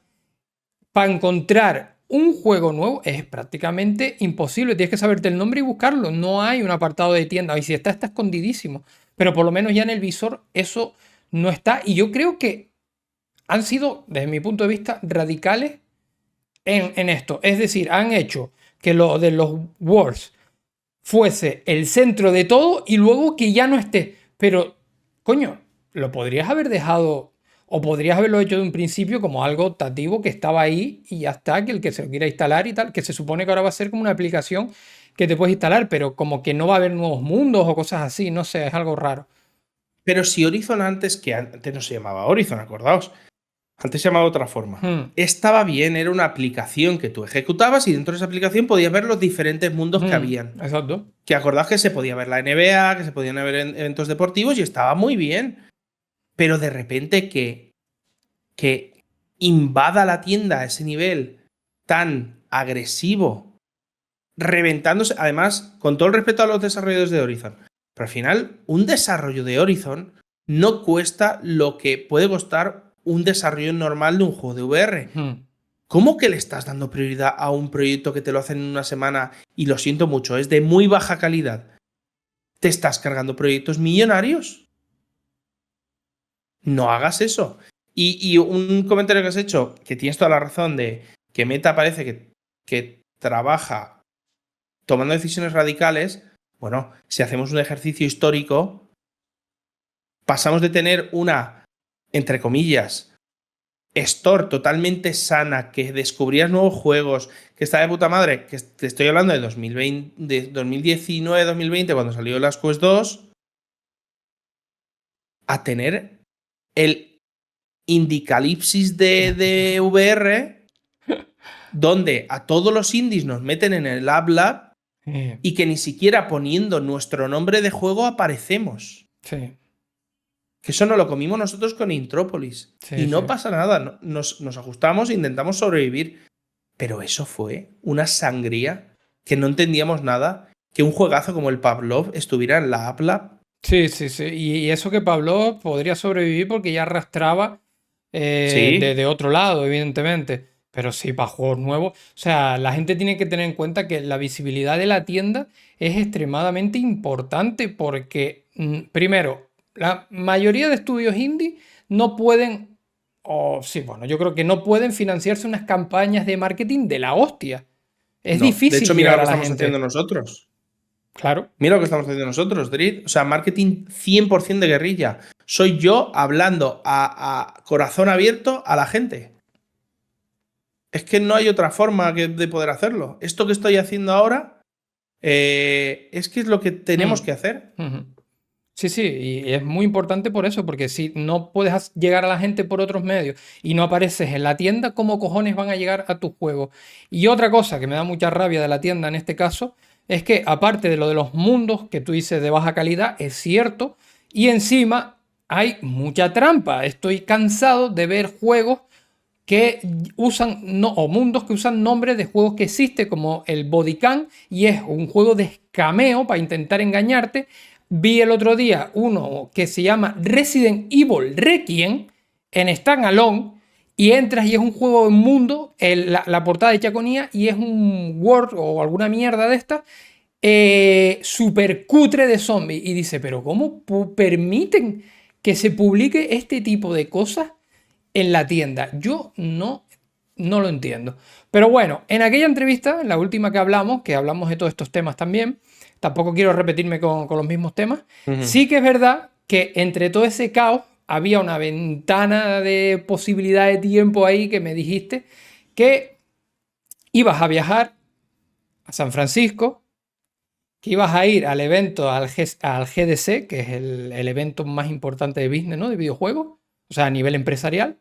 Speaker 1: para encontrar un juego nuevo es prácticamente imposible. Tienes que saberte el nombre y buscarlo. No hay un apartado de tienda. Y si está, está escondidísimo. Pero por lo menos ya en el visor eso no está. Y yo creo que han sido, desde mi punto de vista, radicales en esto. Es decir, han hecho que lo de los Words fuese el centro de todo y luego que ya no esté. Pero, coño, lo podrías haber dejado o podrías haberlo hecho de un principio como algo optativo que estaba ahí y ya está, que el que se lo quiera instalar y tal, que se supone que ahora va a ser como una aplicación que te puedes instalar, pero como que no va a haber nuevos mundos o cosas así, no sé, es algo raro.
Speaker 2: Pero si Horizon que antes no se llamaba Horizon, acordaos. Antes se llamaba de otra forma. Estaba bien, era una aplicación que tú ejecutabas y dentro de esa aplicación podías ver los diferentes mundos que habían.
Speaker 1: Exacto.
Speaker 2: Que acordaos que se podía ver la NBA, que se podían ver eventos deportivos y estaba muy bien. Pero de repente que invada la tienda a ese nivel tan agresivo, reventándose, además, con todo el respeto a los desarrolladores de Horizon, pero al final, un desarrollo de Horizon no cuesta lo que puede costar un desarrollo normal de un juego de VR. ¿Cómo que le estás dando prioridad a un proyecto que te lo hacen en una semana y lo siento mucho, es de muy baja calidad? ¿Te estás cargando proyectos millonarios? No hagas eso. Y un comentario que has hecho, que tienes toda la razón, de que Meta parece que trabaja tomando decisiones radicales. Bueno, si hacemos un ejercicio histórico, pasamos de tener una, entre comillas, store totalmente sana, que descubrías nuevos juegos, que está de puta madre, que te estoy hablando de 2020, de 2019-2020, cuando salió las Quest 2, a tener el Indicalipsis de VR, donde a todos los indies nos meten en el App Lab y que ni siquiera poniendo nuestro nombre de juego aparecemos.
Speaker 1: Sí.
Speaker 2: Que eso no lo comimos nosotros con Intrópolis.
Speaker 1: Sí,
Speaker 2: y no
Speaker 1: sí.
Speaker 2: pasa nada. Nos ajustamos e intentamos sobrevivir. Pero eso fue una sangría que no entendíamos nada. Que un juegazo como el Pavlov estuviera en la App Lab.
Speaker 1: Sí, sí, sí. Y eso que Pablo podría sobrevivir porque ya arrastraba
Speaker 2: Sí.
Speaker 1: de otro lado, evidentemente. Pero sí, para juegos nuevos. O sea, la gente tiene que tener en cuenta que la visibilidad de la tienda es extremadamente importante porque, primero, la mayoría de estudios indie no pueden, o sí, bueno, yo creo que no pueden financiarse unas campañas de marketing de la hostia. Es
Speaker 2: No. De
Speaker 1: difícil
Speaker 2: hecho, mira lo
Speaker 1: llegar
Speaker 2: que
Speaker 1: a la
Speaker 2: estamos haciendo
Speaker 1: gente.
Speaker 2: nosotros.
Speaker 1: Claro.
Speaker 2: Mira lo que estamos haciendo nosotros, Drit. O sea, marketing 100% de guerrilla. Soy yo hablando a corazón abierto a la gente. Es que no hay otra forma de poder hacerlo. Esto que estoy haciendo ahora es que es lo que tenemos que hacer.
Speaker 1: Sí, sí, y es muy importante por eso, porque si no puedes llegar a la gente por otros medios y no apareces en la tienda, ¿cómo cojones van a llegar a tu juego? Y otra cosa que me da mucha rabia de la tienda en este caso es que aparte de lo de los mundos que tú dices de baja calidad, es cierto, y encima hay mucha trampa. Estoy cansado de ver juegos que usan, no, o mundos que usan nombres de juegos que existen, como el Bodycan, y es un juego de escameo para intentar engañarte. Vi el otro día uno que se llama Resident Evil Requiem en Standalone, y entras y es un juego de mundo, la portada hecha con IA, y es un Word o alguna mierda de esta, super cutre de zombies. Y dice, pero ¿cómo permiten que se publique este tipo de cosas en la tienda? Yo no lo entiendo. Pero bueno, en aquella entrevista, en la última que hablamos de todos estos temas también, tampoco quiero repetirme con los mismos temas, sí que es verdad que entre todo ese caos había una ventana de posibilidad de tiempo ahí que me dijiste que ibas a viajar a San Francisco, que ibas a ir al evento, al GDC, que es el evento más importante de business, ¿no? De videojuegos, o sea, a nivel empresarial,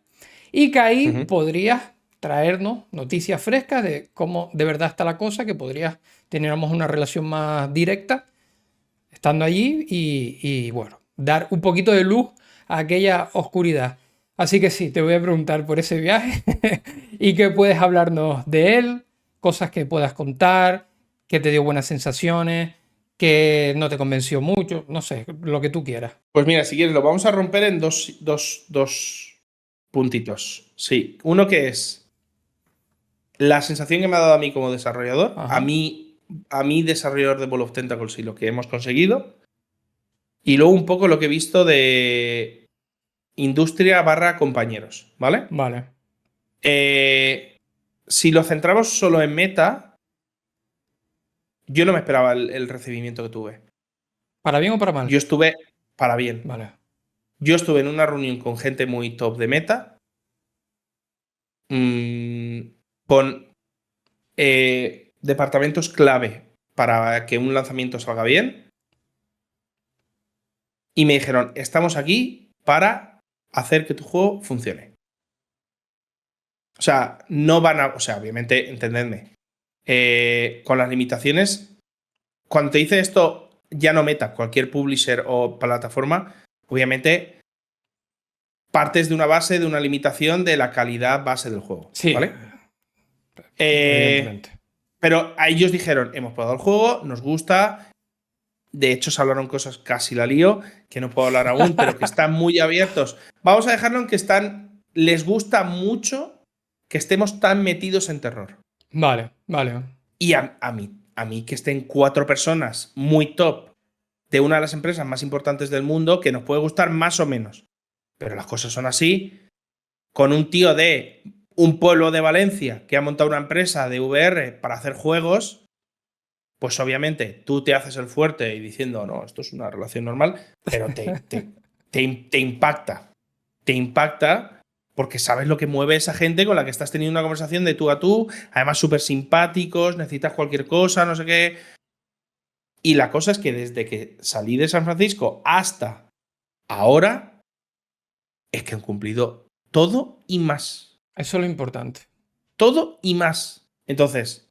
Speaker 1: y que ahí podrías traernos noticias frescas de cómo de verdad está la cosa, que podrías tenernos una relación más directa estando allí y, bueno, dar un poquito de luz a aquella oscuridad. Así que sí, te voy a preguntar por ese viaje y que puedes hablarnos de él, cosas que puedas contar, que te dio buenas sensaciones, que no te convenció mucho, no sé, lo que tú quieras.
Speaker 2: Pues mira, si quieres, lo vamos a romper en dos puntitos. Sí, uno que es la sensación que me ha dado a mí como desarrollador,
Speaker 1: Ajá.
Speaker 2: a mí desarrollador de Ball of Tentacles y lo que hemos conseguido, y luego un poco lo que he visto de industria barra compañeros, ¿vale?
Speaker 1: Vale.
Speaker 2: Si lo centramos solo en meta, yo no me esperaba el recibimiento que tuve.
Speaker 1: ¿Para bien o para mal?
Speaker 2: Yo estuve para bien.
Speaker 1: Vale.
Speaker 2: Yo estuve en una reunión con gente muy top de meta, con departamentos clave para que un lanzamiento salga bien, y me dijeron, estamos aquí para hacer que tu juego funcione. O sea, no van a... O sea, obviamente, entendedme, con las limitaciones, cuando te dice esto, ya no meta, cualquier publisher o plataforma, obviamente partes de una base, de una limitación de la calidad base del juego,
Speaker 1: Sí,
Speaker 2: ¿vale?
Speaker 1: evidentemente.
Speaker 2: Pero a ellos dijeron, hemos probado el juego, nos gusta. De hecho, se hablaron cosas, casi la lío, que no puedo hablar aún, pero que están muy abiertos. Vamos a dejarlo en que les gusta mucho que estemos tan metidos en terror.
Speaker 1: Vale, vale.
Speaker 2: Y a mí que estén 4 personas muy top de una de las empresas más importantes del mundo, que nos puede gustar más o menos. Pero las cosas son así, con un tío de un pueblo de Valencia que ha montado una empresa de VR para hacer juegos, pues obviamente tú te haces el fuerte y diciendo, no, esto es una relación normal, pero te impacta. Te impacta porque sabes lo que mueve esa gente con la que estás teniendo una conversación de tú a tú, además súper simpáticos, necesitas cualquier cosa, no sé qué. Y la cosa es que desde que salí de San Francisco hasta ahora, es que han cumplido todo y más.
Speaker 1: Eso es lo importante.
Speaker 2: Todo y más. Entonces,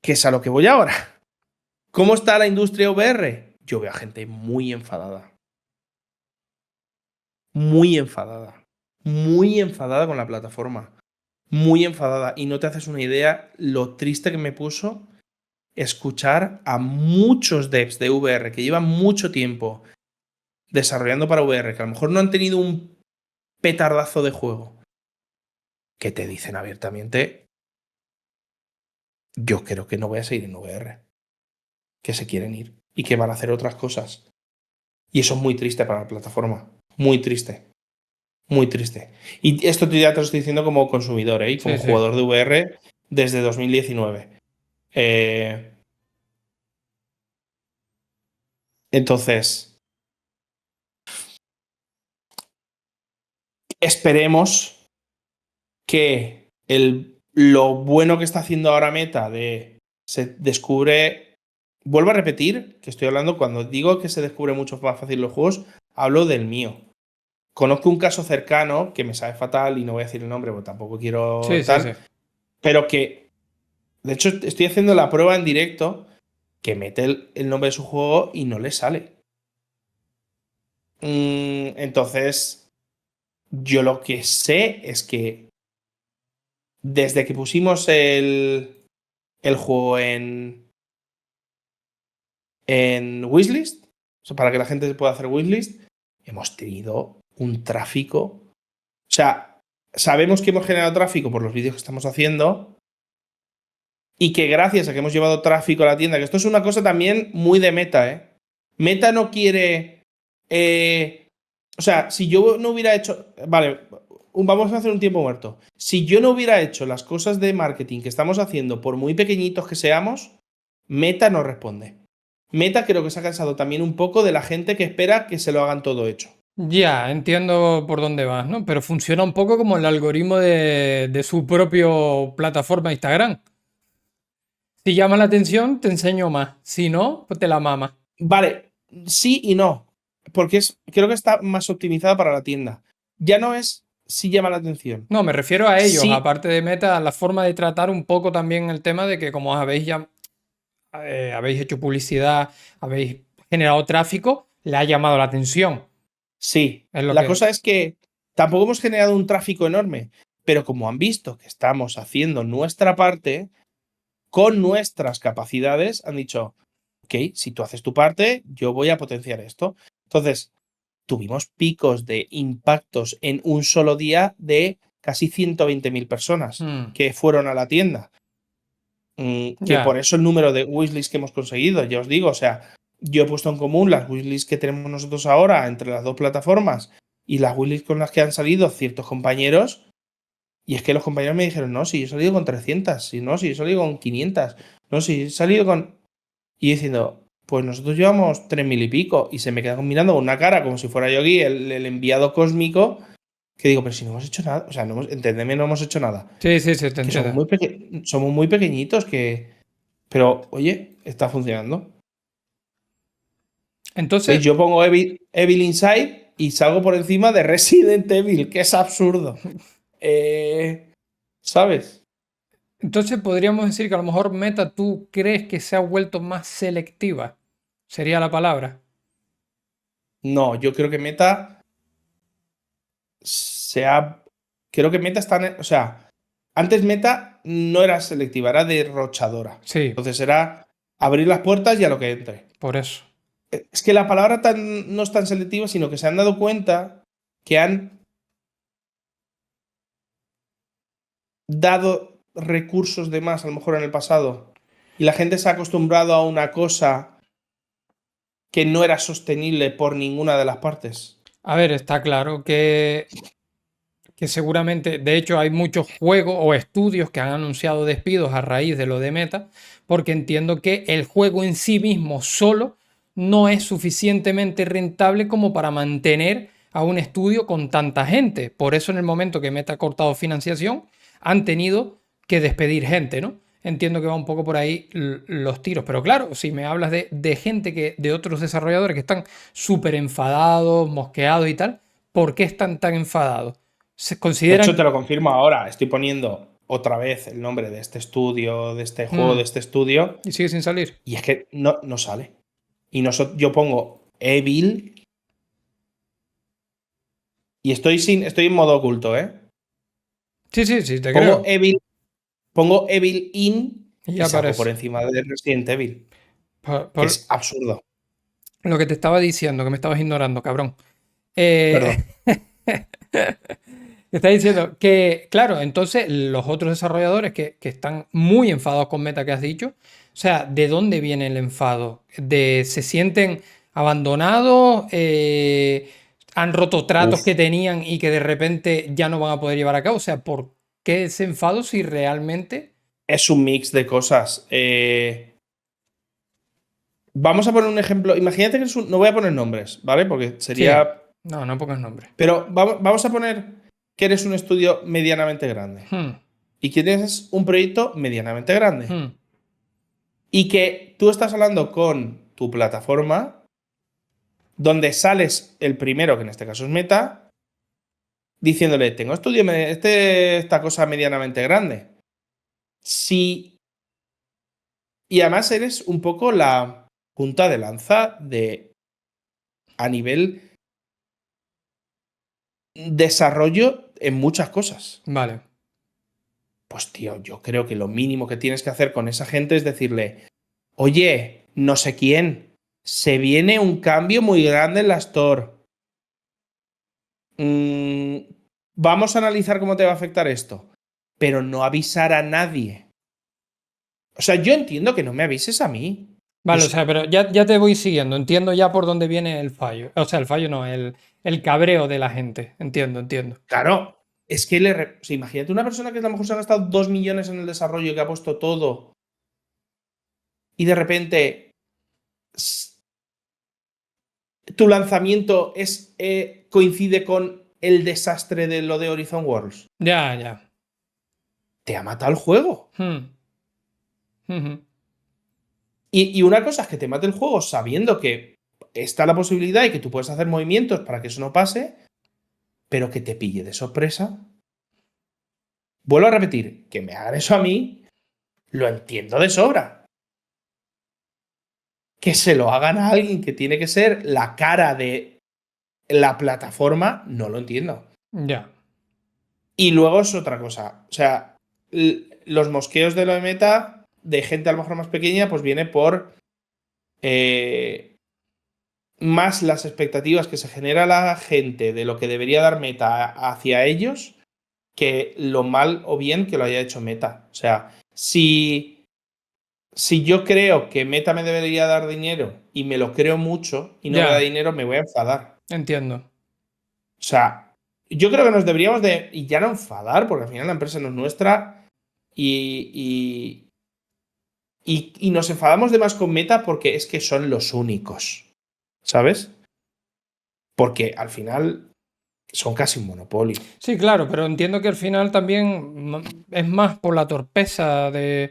Speaker 2: ¿qué es a lo que voy ahora? ¿Cómo está la industria VR? Yo veo a gente muy enfadada. Muy enfadada. Muy enfadada con la plataforma. Muy enfadada. Y no te haces una idea lo triste que me puso escuchar a muchos devs de VR que llevan mucho tiempo desarrollando para VR, que a lo mejor no han tenido un petardazo de juego, que te dicen abiertamente, yo creo que no voy a seguir en VR, que se quieren ir y que van a hacer otras cosas. Y eso es muy triste para la plataforma. Muy triste. Muy triste. Y esto ya te lo estoy diciendo como consumidor, ¿eh? Y como
Speaker 1: Sí, sí.
Speaker 2: jugador de VR desde 2019. Entonces, esperemos que lo bueno que está haciendo ahora Meta de se descubre vuelvo a repetir que estoy hablando, cuando digo que se descubre mucho más fácil los juegos, hablo del mío. Conozco un caso cercano que me sabe fatal y no voy a decir el nombre porque tampoco quiero
Speaker 1: Sí, sí, sí.
Speaker 2: tal, pero que, de hecho, estoy haciendo la prueba en directo que mete el nombre de su juego y no le sale. Entonces, yo lo que sé es que desde que pusimos el juego en wishlist, o sea, para que la gente pueda hacer wishlist, hemos tenido un tráfico. O sea, sabemos que hemos generado tráfico por los vídeos que estamos haciendo y que gracias a que hemos llevado tráfico a la tienda, que esto es una cosa también muy de Meta, ¿eh? Meta no quiere... o sea, si yo no hubiera hecho... Vale, vamos a hacer un tiempo muerto. Si yo no hubiera hecho las cosas de marketing que estamos haciendo, por muy pequeñitos que seamos, Meta no responde. Meta creo que se ha cansado también un poco de la gente que espera que se lo hagan todo hecho.
Speaker 1: Ya, entiendo por dónde vas, ¿no? Pero funciona un poco como el algoritmo de su propio plataforma Instagram. Si llama la atención, te enseño más. Si no, pues te la mama.
Speaker 2: Vale, sí y no. Porque creo que está más optimizada para la tienda. Ya no es si llama la atención.
Speaker 1: No, me refiero a ellos,
Speaker 2: Sí,
Speaker 1: aparte de Meta, a la forma de tratar un poco también el tema de que como habéis hecho publicidad, habéis generado tráfico, le ha llamado la atención.
Speaker 2: sí.
Speaker 1: Es lo
Speaker 2: La
Speaker 1: que...
Speaker 2: cosa es que tampoco hemos generado un tráfico enorme. Pero como han visto que estamos haciendo nuestra parte, con nuestras capacidades, han dicho, ok, si tú haces tu parte, yo voy a potenciar esto. Entonces, tuvimos picos de impactos en un solo día de casi 120.000 personas que fueron a la tienda. Que por
Speaker 1: Ya.
Speaker 2: eso el número de wishlists que hemos conseguido, ya os digo, o sea, yo he puesto en común las wishlists que tenemos nosotros ahora entre las dos plataformas y las wishlists con las que han salido ciertos compañeros, y es que los compañeros me dijeron, no, si yo he salido con 300, si no, si yo he salido con 500, no, si he salido con... Y diciendo, pues nosotros llevamos 3.000 y pico, y se me queda mirando con una cara como si fuera yo aquí el enviado cósmico, que digo, pero si no hemos hecho nada, o sea, entendeme, no hemos hecho nada.
Speaker 1: Sí, sí, sí, te
Speaker 2: Que somos
Speaker 1: entiendo.
Speaker 2: somos muy pequeñitos, pero oye, está funcionando. ¿Veis?
Speaker 1: Entonces,
Speaker 2: Yo pongo Evil Inside y salgo por encima de Resident Evil, que es absurdo. ¿Sabes?
Speaker 1: entonces podríamos decir que a lo mejor Meta tú crees que se ha vuelto más selectiva. Sería la palabra.
Speaker 2: No, yo creo que Meta se ha. Creo que Meta está. O sea, antes Meta no era selectiva, era derrochadora.
Speaker 1: Sí,
Speaker 2: Entonces era abrir las puertas y a lo que entre.
Speaker 1: por eso.
Speaker 2: Es que la palabra no es tan selectiva, sino que se han dado cuenta que han dado recursos de más, a lo mejor en el pasado, y la gente se ha acostumbrado a una cosa que no era sostenible por ninguna de las partes.
Speaker 1: A ver, está claro que seguramente, de hecho, hay muchos juegos o estudios que han anunciado despidos a raíz de lo de Meta, porque entiendo que el juego en sí mismo solo no es suficientemente rentable como para mantener a un estudio con tanta gente. Por eso en el momento que Meta ha cortado financiación, han tenido que despedir gente, ¿no? Entiendo que va un poco por ahí los tiros. Pero claro, si me hablas de gente de otros desarrolladores que están súper enfadados, mosqueados y tal, ¿por qué están tan enfadados? Se
Speaker 2: De hecho, te
Speaker 1: consideran...
Speaker 2: lo confirmo ahora. Estoy poniendo otra vez el nombre de este estudio, de este juego, de
Speaker 1: Mm,
Speaker 2: este estudio,
Speaker 1: y sigue sin salir.
Speaker 2: y es que no sale. Y yo pongo Evil y estoy en modo oculto, ¿eh?
Speaker 1: Sí, sí, sí, te
Speaker 2: Pongo
Speaker 1: creo.
Speaker 2: Evil, pongo Evil In
Speaker 1: Y
Speaker 2: y
Speaker 1: ya
Speaker 2: salgo por
Speaker 1: aparece.
Speaker 2: encima de Resident Evil, que
Speaker 1: Por
Speaker 2: es absurdo.
Speaker 1: lo que te estaba diciendo, que me estabas ignorando, cabrón. Eh,
Speaker 2: Perdón.
Speaker 1: te está diciendo que, claro, entonces los otros desarrolladores que están muy enfadados con Meta que has dicho, o sea, ¿de dónde viene el enfado? ¿Se sienten abandonados? ¿Han roto tratos
Speaker 2: Uf,
Speaker 1: que tenían y que de repente ya no van a poder llevar a cabo? O sea, ¿por qué ese enfado si realmente...
Speaker 2: es un mix de cosas. Vamos a poner un ejemplo. Imagínate que no voy a poner nombres, ¿vale? Porque
Speaker 1: Sí,
Speaker 2: sería.
Speaker 1: no, no pongas nombre.
Speaker 2: Pero vamos a poner que eres un estudio medianamente grande
Speaker 1: Hmm,
Speaker 2: y que tienes un proyecto medianamente grande.
Speaker 1: hmm.
Speaker 2: Y que tú estás hablando con tu plataforma, donde sales el primero, que en este caso es Meta, diciéndole, tengo esta cosa medianamente grande. Sí. Y además eres un poco la punta de lanza a nivel desarrollo en muchas cosas.
Speaker 1: Vale.
Speaker 2: Pues tío, yo creo que lo mínimo que tienes que hacer con esa gente es decirle, oye, no sé quién, se viene un cambio muy grande en la Store. Vamos a analizar cómo te va a afectar esto, pero no avisar a nadie. O sea, yo entiendo que no me avises a mí.
Speaker 1: Vale, o sea, pero ya te voy siguiendo. Entiendo ya por dónde viene el fallo. O sea, el fallo no, el cabreo de la gente. Entiendo.
Speaker 2: Claro, es que o sea, imagínate una persona que a lo mejor se ha gastado 2 millones en el desarrollo y que ha puesto todo y de repente tu lanzamiento coincide con el desastre de lo de Horizon Worlds.
Speaker 1: Ya.
Speaker 2: Te ha matado el juego.
Speaker 1: Ujú.
Speaker 2: Y una cosa es que te mate el juego sabiendo que está la posibilidad y que tú puedes hacer movimientos para que eso no pase, pero que te pille de sorpresa. Vuelvo a repetir, que me hagan eso a mí, lo entiendo de sobra. Que se lo hagan a alguien que tiene que ser la cara de la plataforma, no lo entiendo.
Speaker 1: Ya.
Speaker 2: Y luego es otra cosa. O sea, los mosqueos de lo de Meta, de gente a lo mejor más pequeña, pues viene por más las expectativas que se genera la gente de lo que debería dar Meta hacia ellos, que lo mal o bien que lo haya hecho Meta. O sea, si yo creo que Meta me debería dar dinero y me lo creo mucho y no me da dinero, me voy a enfadar.
Speaker 1: Entiendo.
Speaker 2: O sea, yo creo que nos deberíamos y ya no enfadar, porque al final la empresa no es nuestra y nos enfadamos de más con Meta porque es que son los únicos, ¿sabes? Porque al final son casi un monopolio.
Speaker 1: Sí, claro, pero entiendo que al final también es más por la torpeza de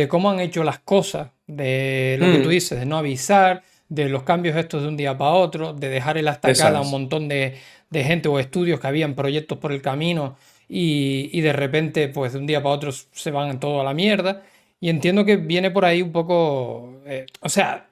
Speaker 1: cómo han hecho las cosas, de lo que tú dices, de no avisar, de los cambios estos de un día para otro, de dejar en la estacada a un montón de gente o estudios que habían proyectos por el camino y de repente, pues de un día para otro se van todo a la mierda. Y entiendo que viene por ahí un poco, o sea,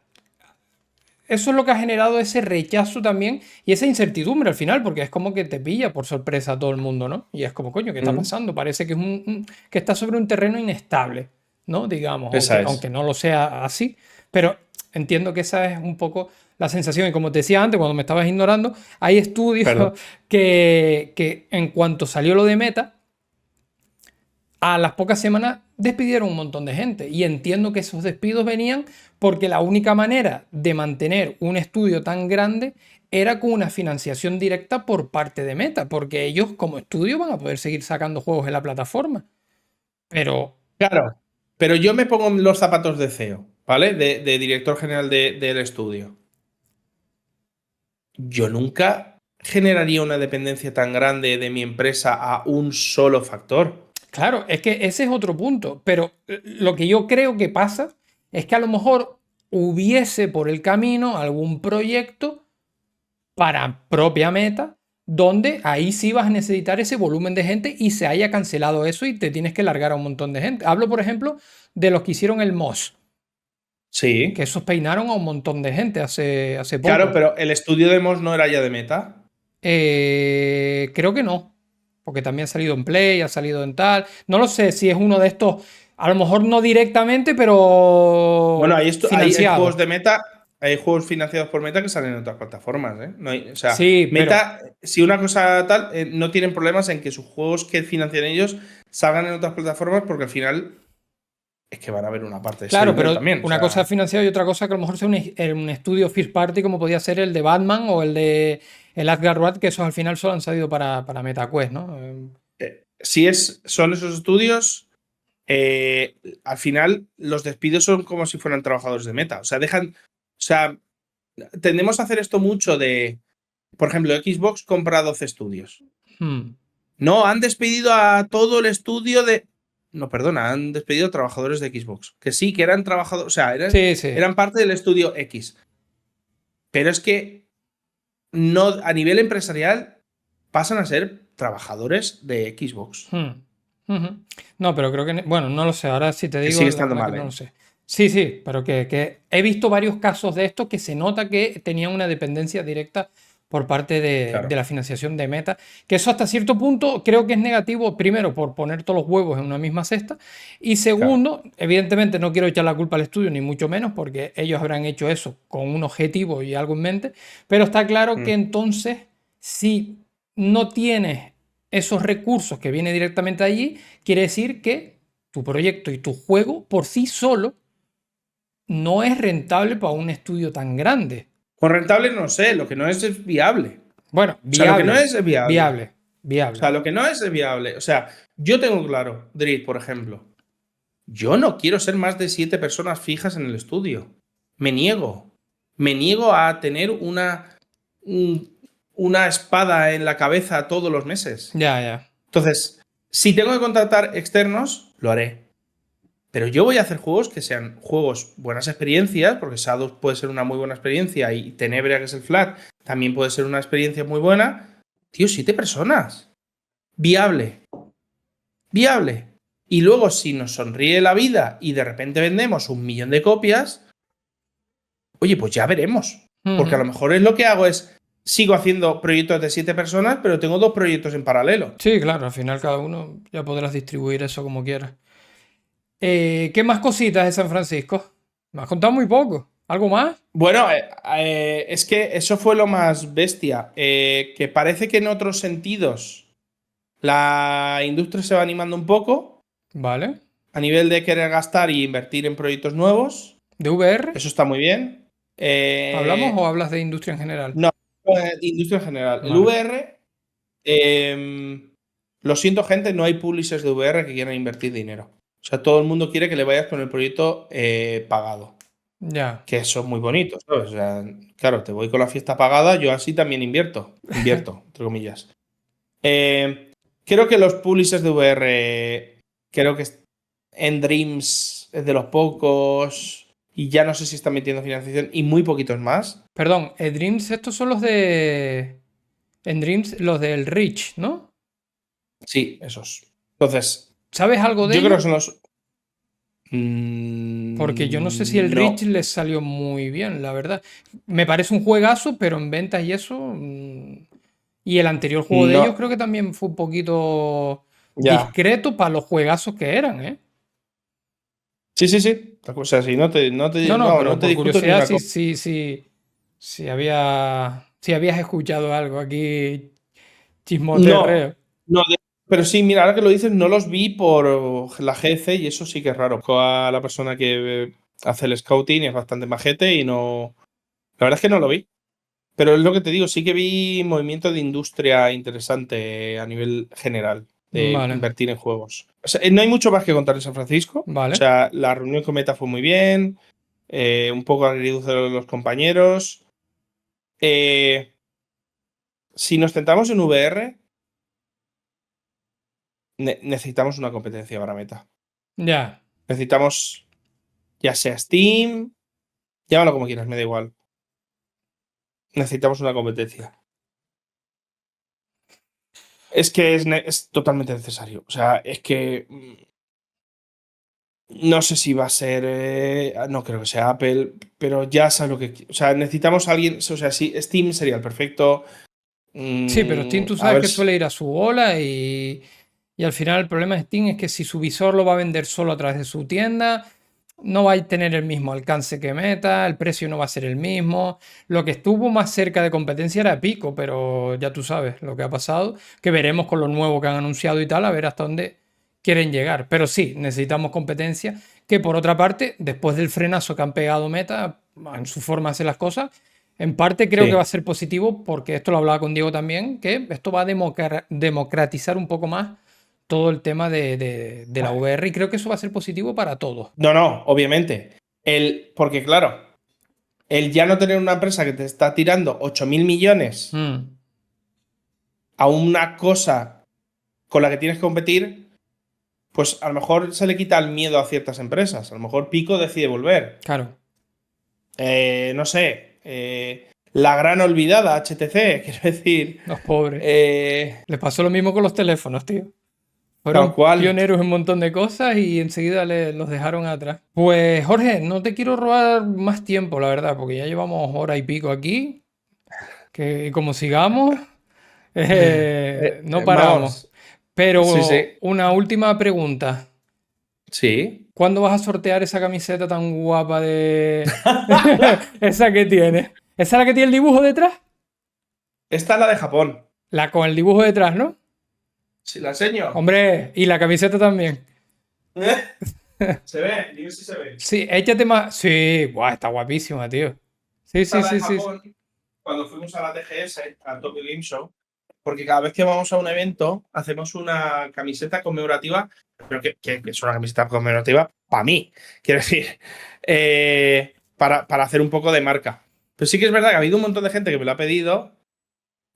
Speaker 1: eso es lo que ha generado ese rechazo también y esa incertidumbre al final, porque es como que te pilla por sorpresa a todo el mundo, ¿no? Y es como, coño, ¿qué está pasando? Parece que es que está sobre un terreno inestable, ¿no? Digamos, aunque no lo sea así, pero entiendo que esa es un poco la sensación. Y como te decía antes, cuando me estabas ignorando, hay estudios que en cuanto salió lo de Meta, a las pocas semanas despidieron un montón de gente y entiendo que esos despidos venían porque la única manera de mantener un estudio tan grande era con una financiación directa por parte de Meta, porque ellos como estudio van a poder seguir sacando juegos en la plataforma. Pero...
Speaker 2: Claro, pero yo me pongo los zapatos de CEO, ¿vale? De director general del estudio. Yo nunca generaría una dependencia tan grande de mi empresa a un solo factor.
Speaker 1: Claro, es que ese es otro punto, pero lo que yo creo que pasa es que a lo mejor hubiese por el camino algún proyecto para propia Meta, donde ahí sí vas a necesitar ese volumen de gente y se haya cancelado eso y te tienes que largar a un montón de gente. Hablo, por ejemplo, de los que hicieron el MOS.
Speaker 2: Sí.
Speaker 1: Que esos peinaron a un montón de gente hace poco.
Speaker 2: Claro, pero el estudio de MOS no era ya de Meta.
Speaker 1: Creo que no. Porque también ha salido en Play, ha salido en tal. No lo sé si es uno de estos. A lo mejor no directamente, pero.
Speaker 2: Bueno, hay
Speaker 1: financiado.
Speaker 2: juegos de Meta, hay juegos financiados por Meta que salen en otras plataformas, ¿eh? No hay, o sea,
Speaker 1: Sí,
Speaker 2: Meta, si una cosa tal, no tienen problemas en que sus juegos que financian ellos salgan en otras plataformas porque al final es que van a ver una parte de
Speaker 1: claro, pero
Speaker 2: también.
Speaker 1: una cosa es financiado y otra cosa que a lo mejor sea un estudio first party como podía ser el de Batman o el de el Asgard Wrath, que esos al final solo han salido para MetaQuest, ¿no?
Speaker 2: Si son esos estudios, al final los despidos son como si fueran trabajadores de Meta. O sea, tendemos a hacer esto mucho de, por ejemplo, Xbox compra 12 estudios. No, han despedido a todo el estudio de... No, perdona, han despedido trabajadores de Xbox. Que sí, que eran trabajadores. O sea,
Speaker 1: Sí, sí.
Speaker 2: eran parte del estudio X. Pero es que no, a nivel empresarial pasan a ser trabajadores de Xbox.
Speaker 1: Ujú. No, pero creo que. Bueno, no lo sé. Ahora sí te
Speaker 2: Que
Speaker 1: digo,
Speaker 2: sigue
Speaker 1: la
Speaker 2: estando
Speaker 1: verdad
Speaker 2: mal,
Speaker 1: que no
Speaker 2: ¿eh?
Speaker 1: lo sé. Sí, sí, pero que he visto varios casos de esto que se nota que tenían una dependencia directa por parte de
Speaker 2: Claro.
Speaker 1: la financiación de Meta, que eso hasta cierto punto creo que es negativo, primero por poner todos los huevos en una misma cesta, y
Speaker 2: Claro.
Speaker 1: segundo, evidentemente no quiero echar la culpa al estudio, ni mucho menos, porque ellos habrán hecho eso con un objetivo y algo en mente, pero está claro que
Speaker 2: Mm.
Speaker 1: entonces, si no tienes esos recursos que vienen directamente allí, quiere decir que tu proyecto y tu juego por sí solo no es rentable para un estudio tan grande.
Speaker 2: Con rentable no sé, lo que no es viable.
Speaker 1: Bueno,
Speaker 2: O sea, lo que no
Speaker 1: viable,
Speaker 2: es viable.
Speaker 1: viable,
Speaker 2: O
Speaker 1: viable.
Speaker 2: sea, lo que no es viable. O sea, yo tengo claro, Drit, por ejemplo, yo no quiero ser más de 7 personas fijas en el estudio. Me niego. Me niego a tener una espada en la cabeza todos los meses.
Speaker 1: Ya, ya.
Speaker 2: Entonces, si tengo que contratar externos, lo haré. Pero yo voy a hacer juegos que sean juegos buenas experiencias, porque Shadow puede ser una muy buena experiencia y Tenebria, que es el Flat, también puede ser una experiencia muy buena. Tío, 7 personas. Viable. Viable. Y luego, si nos sonríe la vida y de repente vendemos 1 millón de copias, oye, pues ya veremos. Porque a lo
Speaker 1: Ujú.
Speaker 2: mejor es lo que hago es, sigo haciendo proyectos de 7 personas, pero tengo 2 proyectos en paralelo.
Speaker 1: Sí, claro, al final cada uno ya podrás distribuir eso como quieras. ¿Qué más cositas de San Francisco? Me has contado muy poco. ¿Algo más?
Speaker 2: Bueno, es que eso fue lo más bestia. Que parece que en otros sentidos la industria se va animando un poco
Speaker 1: Vale.
Speaker 2: a nivel de querer gastar y invertir en proyectos nuevos.
Speaker 1: ¿De VR?
Speaker 2: Eso está muy bien.
Speaker 1: ¿Hablamos o hablas de industria en general?
Speaker 2: No, industria en general. El
Speaker 1: Vale.
Speaker 2: VR, lo siento, gente, no hay publishers de VR que quieran invertir dinero. O sea, todo el mundo quiere que le vayas con el proyecto pagado.
Speaker 1: Ya.
Speaker 2: Que eso es muy bonito, ¿sabes? O sea, claro, te voy con la fiesta pagada, yo así también invierto, entre comillas. Creo que los publishers de VR, creo que en Dreams es de los pocos, y ya no sé si están metiendo financiación, y muy poquitos más.
Speaker 1: Perdón, Dreams, estos son los de. En Dreams, los del Reach, ¿no?
Speaker 2: Sí, esos. Entonces,
Speaker 1: ¿Sabes algo de
Speaker 2: yo creo que
Speaker 1: ellos?
Speaker 2: son los.
Speaker 1: Porque yo no sé si el Reach
Speaker 2: No,
Speaker 1: les salió muy bien, la verdad. Me parece un juegazo, pero en ventas y eso. Y el anterior juego de ellos
Speaker 2: no,
Speaker 1: creo que también fue un poquito
Speaker 2: ya.
Speaker 1: discreto para los juegazos que eran, ¿eh?
Speaker 2: Sí, sí, sí. O sea, sí,
Speaker 1: No, no,
Speaker 2: no, no
Speaker 1: pero
Speaker 2: te
Speaker 1: por
Speaker 2: discuto ni
Speaker 1: curiosidad,
Speaker 2: una cosa.
Speaker 1: si habías escuchado algo aquí,
Speaker 2: No,
Speaker 1: chismoterreo.
Speaker 2: no, pero sí, mira, ahora que lo dices, no los vi por la GC y eso sí que es raro. Conozco a la persona que hace el scouting y es bastante majete y no. La verdad es que no lo vi. Pero es lo que te digo, sí que vi movimiento de industria interesante a nivel general de
Speaker 1: Vale,
Speaker 2: invertir en juegos. O sea, no hay mucho más que contar en San Francisco. O
Speaker 1: vale.
Speaker 2: sea, la reunión con Meta fue muy bien. Un poco agridulce de los compañeros. Eh, si nos centramos en VR, necesitamos una competencia para Meta.
Speaker 1: Ya.
Speaker 2: Necesitamos, ya sea Steam, llámalo como quieras, me da igual. Necesitamos una competencia. Es que es totalmente necesario. O sea, es que no sé si va a ser, no creo que sea Apple, pero ya sabes lo que. O sea, necesitamos a alguien. O sea, sí, Steam sería el perfecto.
Speaker 1: Sí, pero Steam tú
Speaker 2: A
Speaker 1: sabes
Speaker 2: ver
Speaker 1: que
Speaker 2: si.
Speaker 1: suele ir a su bola y al final el problema de Steam es que si su visor lo va a vender solo a través de su tienda, no va a tener el mismo alcance que Meta, el precio no va a ser el mismo. Lo que estuvo más cerca de competencia era Pico, pero ya tú sabes lo que ha pasado, que veremos con lo nuevo que han anunciado y tal, a ver hasta dónde quieren llegar. Pero sí, necesitamos competencia, que por otra parte, después del frenazo que han pegado Meta en su forma de hacer las cosas, en parte creo que va a
Speaker 2: Sí.
Speaker 1: ser positivo, porque esto lo hablaba con Diego también, que esto va a democratizar un poco más todo el tema de la VR y creo que eso va a ser positivo para todos.
Speaker 2: No, no, obviamente. Porque claro, el ya no tener una empresa que te está tirando 8.000 millones
Speaker 1: Mm,
Speaker 2: a una cosa con la que tienes que competir, pues a lo mejor se le quita el miedo a ciertas empresas. A lo mejor Pico decide volver.
Speaker 1: Claro.
Speaker 2: No sé. La gran olvidada, HTC, quiero decir.
Speaker 1: Los pobres.
Speaker 2: eh,
Speaker 1: Les pasó lo mismo con los teléfonos, tío.
Speaker 2: Tal
Speaker 1: Fueron
Speaker 2: cual.
Speaker 1: pioneros en un montón de cosas y enseguida los dejaron atrás. Pues Jorge, no te quiero robar más tiempo, la verdad, porque ya llevamos hora y pico aquí. Que como sigamos, no paramos.
Speaker 2: Vamos. Sí,
Speaker 1: Pero
Speaker 2: sí.
Speaker 1: una última pregunta.
Speaker 2: Sí.
Speaker 1: ¿Cuándo vas a sortear esa camiseta tan guapa de... esa que tiene? ¿Esa es la que tiene el dibujo detrás?
Speaker 2: Esta es la de Japón.
Speaker 1: La con el dibujo detrás, ¿no?
Speaker 2: Si la enseño.
Speaker 1: Hombre, y la camiseta también.
Speaker 2: ¿Se ve? Dime si se ve.
Speaker 1: Sí, échate más. Sí, guau, está guapísima, tío. Sí,
Speaker 2: Esta
Speaker 1: sí,
Speaker 2: es la de
Speaker 1: sí, sí.
Speaker 2: Japón. Cuando fuimos a la TGS, al Tokyo Game Show, porque cada vez que vamos a un evento hacemos una camiseta conmemorativa, pero que es una camiseta conmemorativa para mí, quiero decir, para hacer un poco de marca. Pero sí que es verdad que ha habido un montón de gente que me lo ha pedido.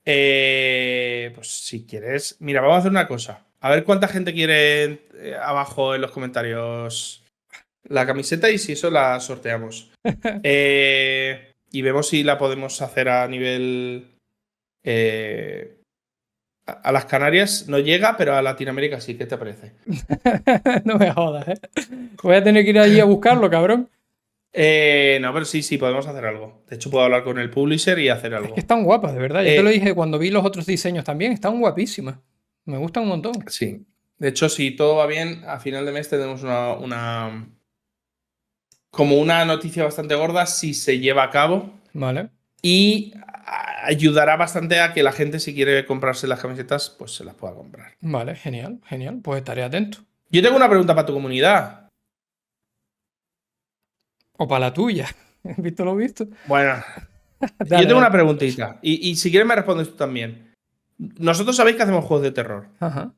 Speaker 2: Pues si quieres, mira, vamos a hacer una cosa. A ver cuánta gente quiere abajo en los comentarios la camiseta y si eso la sorteamos. Y vemos si la podemos hacer a nivel... a las Canarias no llega, pero a Latinoamérica sí. ¿Qué te parece?
Speaker 1: No me jodas, ¿eh? Voy a tener que ir allí a buscarlo, cabrón.
Speaker 2: No, pero sí, podemos hacer algo. De hecho, puedo hablar con el publisher y hacer
Speaker 1: Es que
Speaker 2: algo.
Speaker 1: están guapas, de verdad. Yo te lo dije cuando vi los otros diseños también. Están guapísimas. Me gustan un montón.
Speaker 2: Sí. De hecho, si todo va bien, a final de mes tenemos como una noticia bastante gorda si se lleva a cabo.
Speaker 1: Vale.
Speaker 2: Y ayudará bastante a que la gente, si quiere comprarse las camisetas, pues se las pueda comprar.
Speaker 1: Vale, genial, genial. Pues estaré atento.
Speaker 2: Yo tengo una pregunta para tu comunidad.
Speaker 1: O para la tuya. ¿Visto lo visto?
Speaker 2: Bueno, yo
Speaker 1: Dale,
Speaker 2: tengo una
Speaker 1: dale.
Speaker 2: preguntita. Y si quieres me respondes tú también. Nosotros sabéis que hacemos juegos de terror.
Speaker 1: Ajá.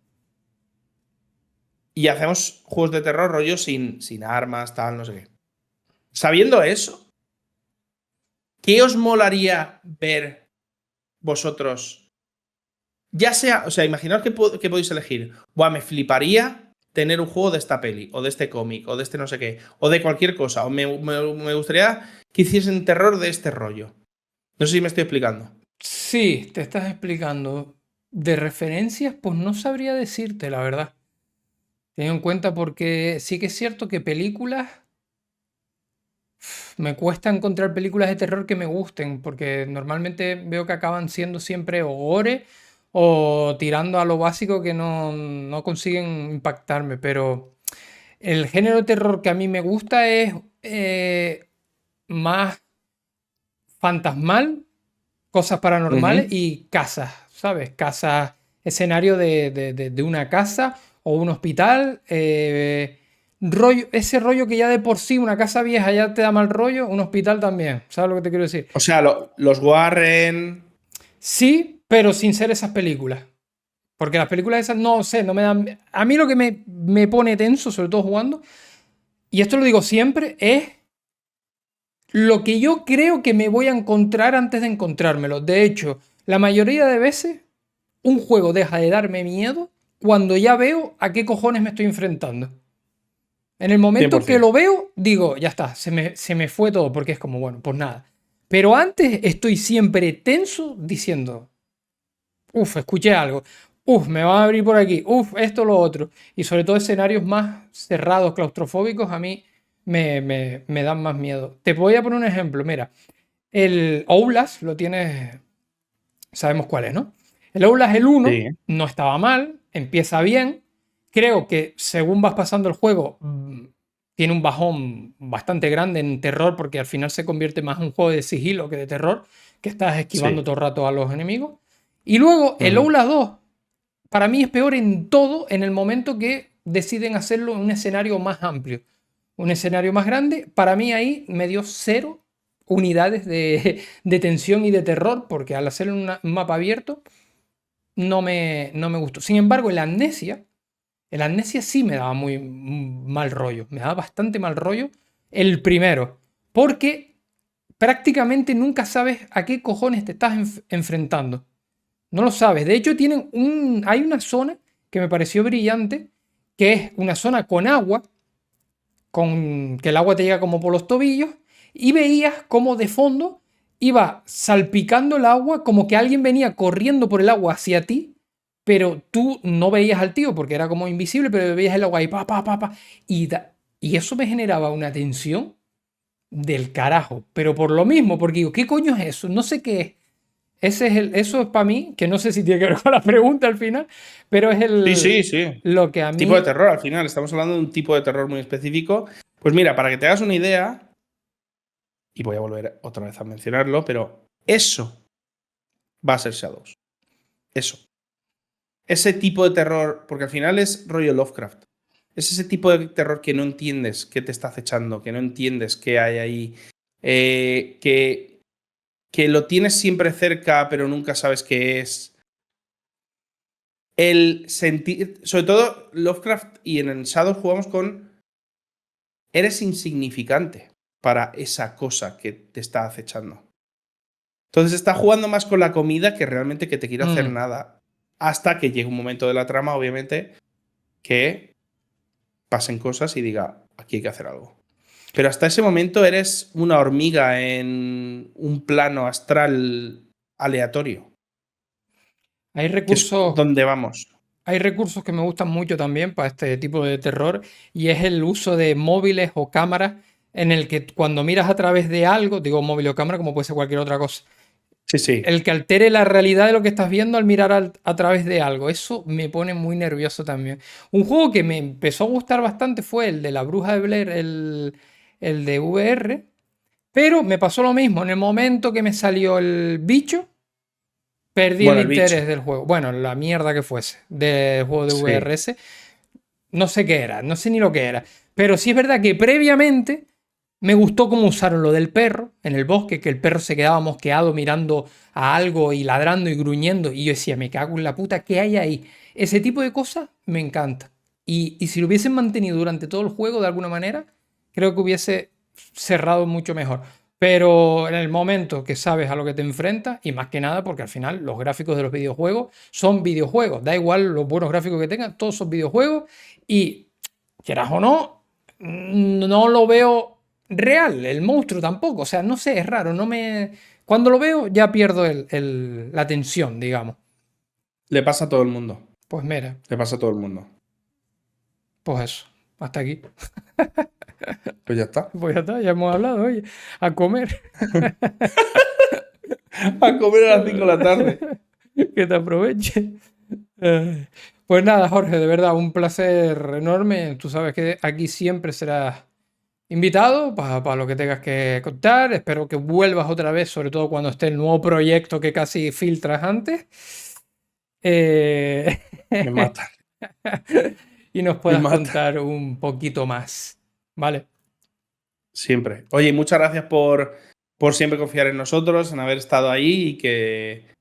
Speaker 2: Y hacemos juegos de terror rollo sin armas, tal, no sé qué. Sabiendo eso, ¿qué os molaría ver vosotros? Ya sea, o sea, imaginaos que podéis elegir. Buah, me fliparía tener un juego de esta peli, o de este cómic, o de este no sé qué, o de cualquier cosa. O me gustaría que hiciesen terror de este rollo. No sé si me estoy explicando.
Speaker 1: Sí, te estás explicando. De referencias, pues no sabría decirte, la verdad. Ten en cuenta porque sí que es cierto que películas, me cuesta encontrar películas de terror que me gusten, porque normalmente veo que acaban siendo siempre o gore o tirando a lo básico que no consiguen impactarme. Pero el género de terror que a mí me gusta es más fantasmal, cosas paranormales
Speaker 2: Ujú.
Speaker 1: y casas, ¿sabes? Casas, escenario de una casa o un hospital. Rollo, ese rollo que ya de por sí una casa vieja ya te da mal rollo, un hospital también. ¿Sabes lo que te quiero decir?
Speaker 2: O sea, los Warren.
Speaker 1: Sí, pero sin ser esas películas. Porque las películas esas, no sé, no me dan... A mí lo que me pone tenso, sobre todo jugando, y esto lo digo siempre, es lo que yo creo que me voy a encontrar antes de encontrármelo. De hecho, la mayoría de veces un juego deja de darme miedo cuando ya veo a qué cojones me estoy enfrentando. En el momento que
Speaker 2: 100%.
Speaker 1: lo veo, digo, ya está, se me fue todo, porque es como, bueno, pues nada. Pero antes estoy siempre tenso diciendo, uff, escuché algo, uff, me va a abrir por aquí, uff, esto, lo otro. Y sobre todo escenarios más cerrados, claustrofóbicos, a mí me dan más miedo. Te voy a poner un ejemplo, mira, el Outlast lo tienes, sabemos cuál es, ¿no? El Outlast, el uno
Speaker 2: Sí.
Speaker 1: no estaba mal, empieza bien. Creo que según vas pasando el juego, tiene un bajón bastante grande en terror, porque al final se convierte más en un juego de sigilo que de terror, que estás esquivando
Speaker 2: Sí.
Speaker 1: todo el rato a los enemigos. Y luego el
Speaker 2: Ujú.
Speaker 1: Outlast 2, para mí es peor en todo en el momento que deciden hacerlo en un escenario más amplio, un escenario más grande. Para mí ahí me dio 0 unidades de tensión y de terror, porque al hacer un mapa abierto no me gustó. Sin embargo, el Amnesia sí me daba muy mal rollo, me daba bastante mal rollo el primero, porque prácticamente nunca sabes a qué cojones te estás enfrentando. No lo sabes. De hecho, hay una zona que me pareció brillante, que es una zona con agua, con que el agua te llega como por los tobillos, y veías como de fondo iba salpicando el agua, como que alguien venía corriendo por el agua hacia ti, pero tú no veías al tío porque era como invisible, pero veías el agua ahí, pa, pa, pa, pa, y eso me generaba una tensión del carajo, pero por lo mismo, porque digo, ¿qué coño es eso? No sé qué es. Eso es para mí, que no sé si tiene que ver con la pregunta al final, pero es
Speaker 2: Sí, sí, sí.
Speaker 1: lo que a
Speaker 2: Tipo de
Speaker 1: mí...
Speaker 2: terror, al final. Estamos hablando de un tipo de terror muy específico. Pues mira, para que te hagas una idea, y voy a volver otra vez a mencionarlo, pero eso va a ser Shadows. Eso. Ese tipo de terror, porque al final es rollo Lovecraft. Es ese tipo de terror que no entiendes qué te está acechando, que no entiendes qué hay ahí, que lo tienes siempre cerca, pero nunca sabes qué es. El sentir. Sobre todo, Lovecraft y en Shadows jugamos con. Eres insignificante para esa cosa que te está acechando. Entonces está jugando más con la comida que realmente que te quiere hacer nada. Hasta que llegue un momento de la trama, obviamente, que pasen cosas y diga, aquí hay que hacer algo. Pero hasta ese momento eres una hormiga en un plano astral aleatorio,
Speaker 1: Hay
Speaker 2: que es
Speaker 1: recursos,
Speaker 2: donde vamos.
Speaker 1: hay recursos que me gustan mucho también para este tipo de terror y es el uso de móviles o cámaras en el que cuando miras a través de algo, digo móvil o cámara como puede ser cualquier otra cosa,
Speaker 2: Sí, sí.
Speaker 1: el que altere la realidad de lo que estás viendo al mirar a través de algo. Eso me pone muy nervioso también. Un juego que me empezó a gustar bastante fue el de la Bruja de Blair, el de VR, pero me pasó lo mismo. En el momento que me salió el bicho, perdí el
Speaker 2: Bueno, el bicho.
Speaker 1: interés del juego. Bueno, la mierda que fuese del juego de
Speaker 2: Sí.
Speaker 1: VRS. No sé qué era, no sé ni lo que era. Pero sí es verdad que previamente me gustó cómo usaron lo del perro en el bosque, que el perro se quedaba mosqueado mirando a algo y ladrando y gruñendo. Y yo decía, me cago en la puta, ¿qué hay ahí? Ese tipo de cosas me encanta. Y si lo hubiesen mantenido durante todo el juego de alguna manera, creo que hubiese cerrado mucho mejor. Pero en el momento que sabes a lo que te enfrentas, y más que nada porque al final los gráficos de los videojuegos son videojuegos, da igual los buenos gráficos que tengan, todos son videojuegos y quieras o no, no lo veo real, el monstruo tampoco, o sea, no sé, es raro, no me... Cuando lo veo ya pierdo la tensión, digamos.
Speaker 2: Le pasa a todo el mundo.
Speaker 1: Pues mira,
Speaker 2: Le pasa a todo el mundo.
Speaker 1: pues eso, hasta aquí.
Speaker 2: Pues ya está.
Speaker 1: Pues ya está, ya hemos hablado, oye, a comer.
Speaker 2: A comer a las 5 de la tarde.
Speaker 1: Que te aproveche. Pues nada, Jorge, de verdad, un placer enorme. Tú sabes que aquí siempre serás invitado para lo que tengas que contar. Espero que vuelvas otra vez, sobre todo cuando esté el nuevo proyecto que casi filtras antes. Eh,
Speaker 2: Me matan.
Speaker 1: y nos
Speaker 2: Me
Speaker 1: puedas
Speaker 2: matan.
Speaker 1: contar un poquito más. ¿Vale?
Speaker 2: Siempre. Oye, muchas gracias por siempre confiar en nosotros, en haber estado ahí y que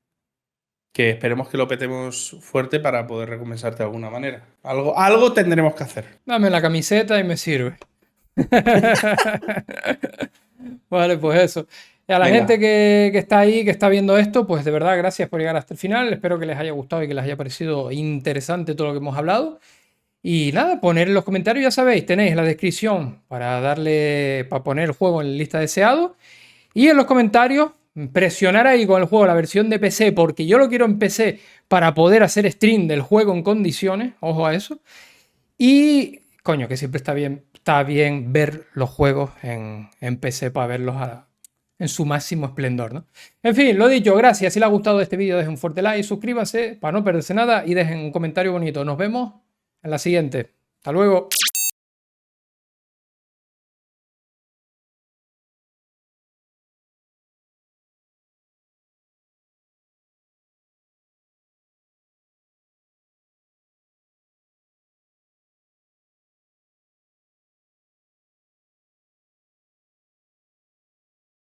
Speaker 2: esperemos que lo petemos fuerte para poder recompensarte de alguna manera. Algo tendremos que hacer.
Speaker 1: Dame la camiseta y me sirve. Vale, pues eso. Y a la gente
Speaker 2: Venga,
Speaker 1: que está ahí, que está viendo esto, pues de verdad, gracias por llegar hasta el final. Espero que les haya gustado y que les haya parecido interesante todo lo que hemos hablado. Y nada, poner en los comentarios, ya sabéis, tenéis la descripción para poner el juego en la lista deseado. Y en los comentarios, presionar ahí con el juego la versión de PC, porque yo lo quiero en PC para poder hacer stream del juego en condiciones. Ojo a eso. Y, coño, que siempre está bien ver los juegos en PC para verlos en su máximo esplendor, ¿no? En fin, lo dicho, gracias. Si les ha gustado este vídeo, dejen un fuerte like, suscríbanse para no perderse nada y dejen un comentario bonito. Nos vemos en la siguiente. Hasta luego.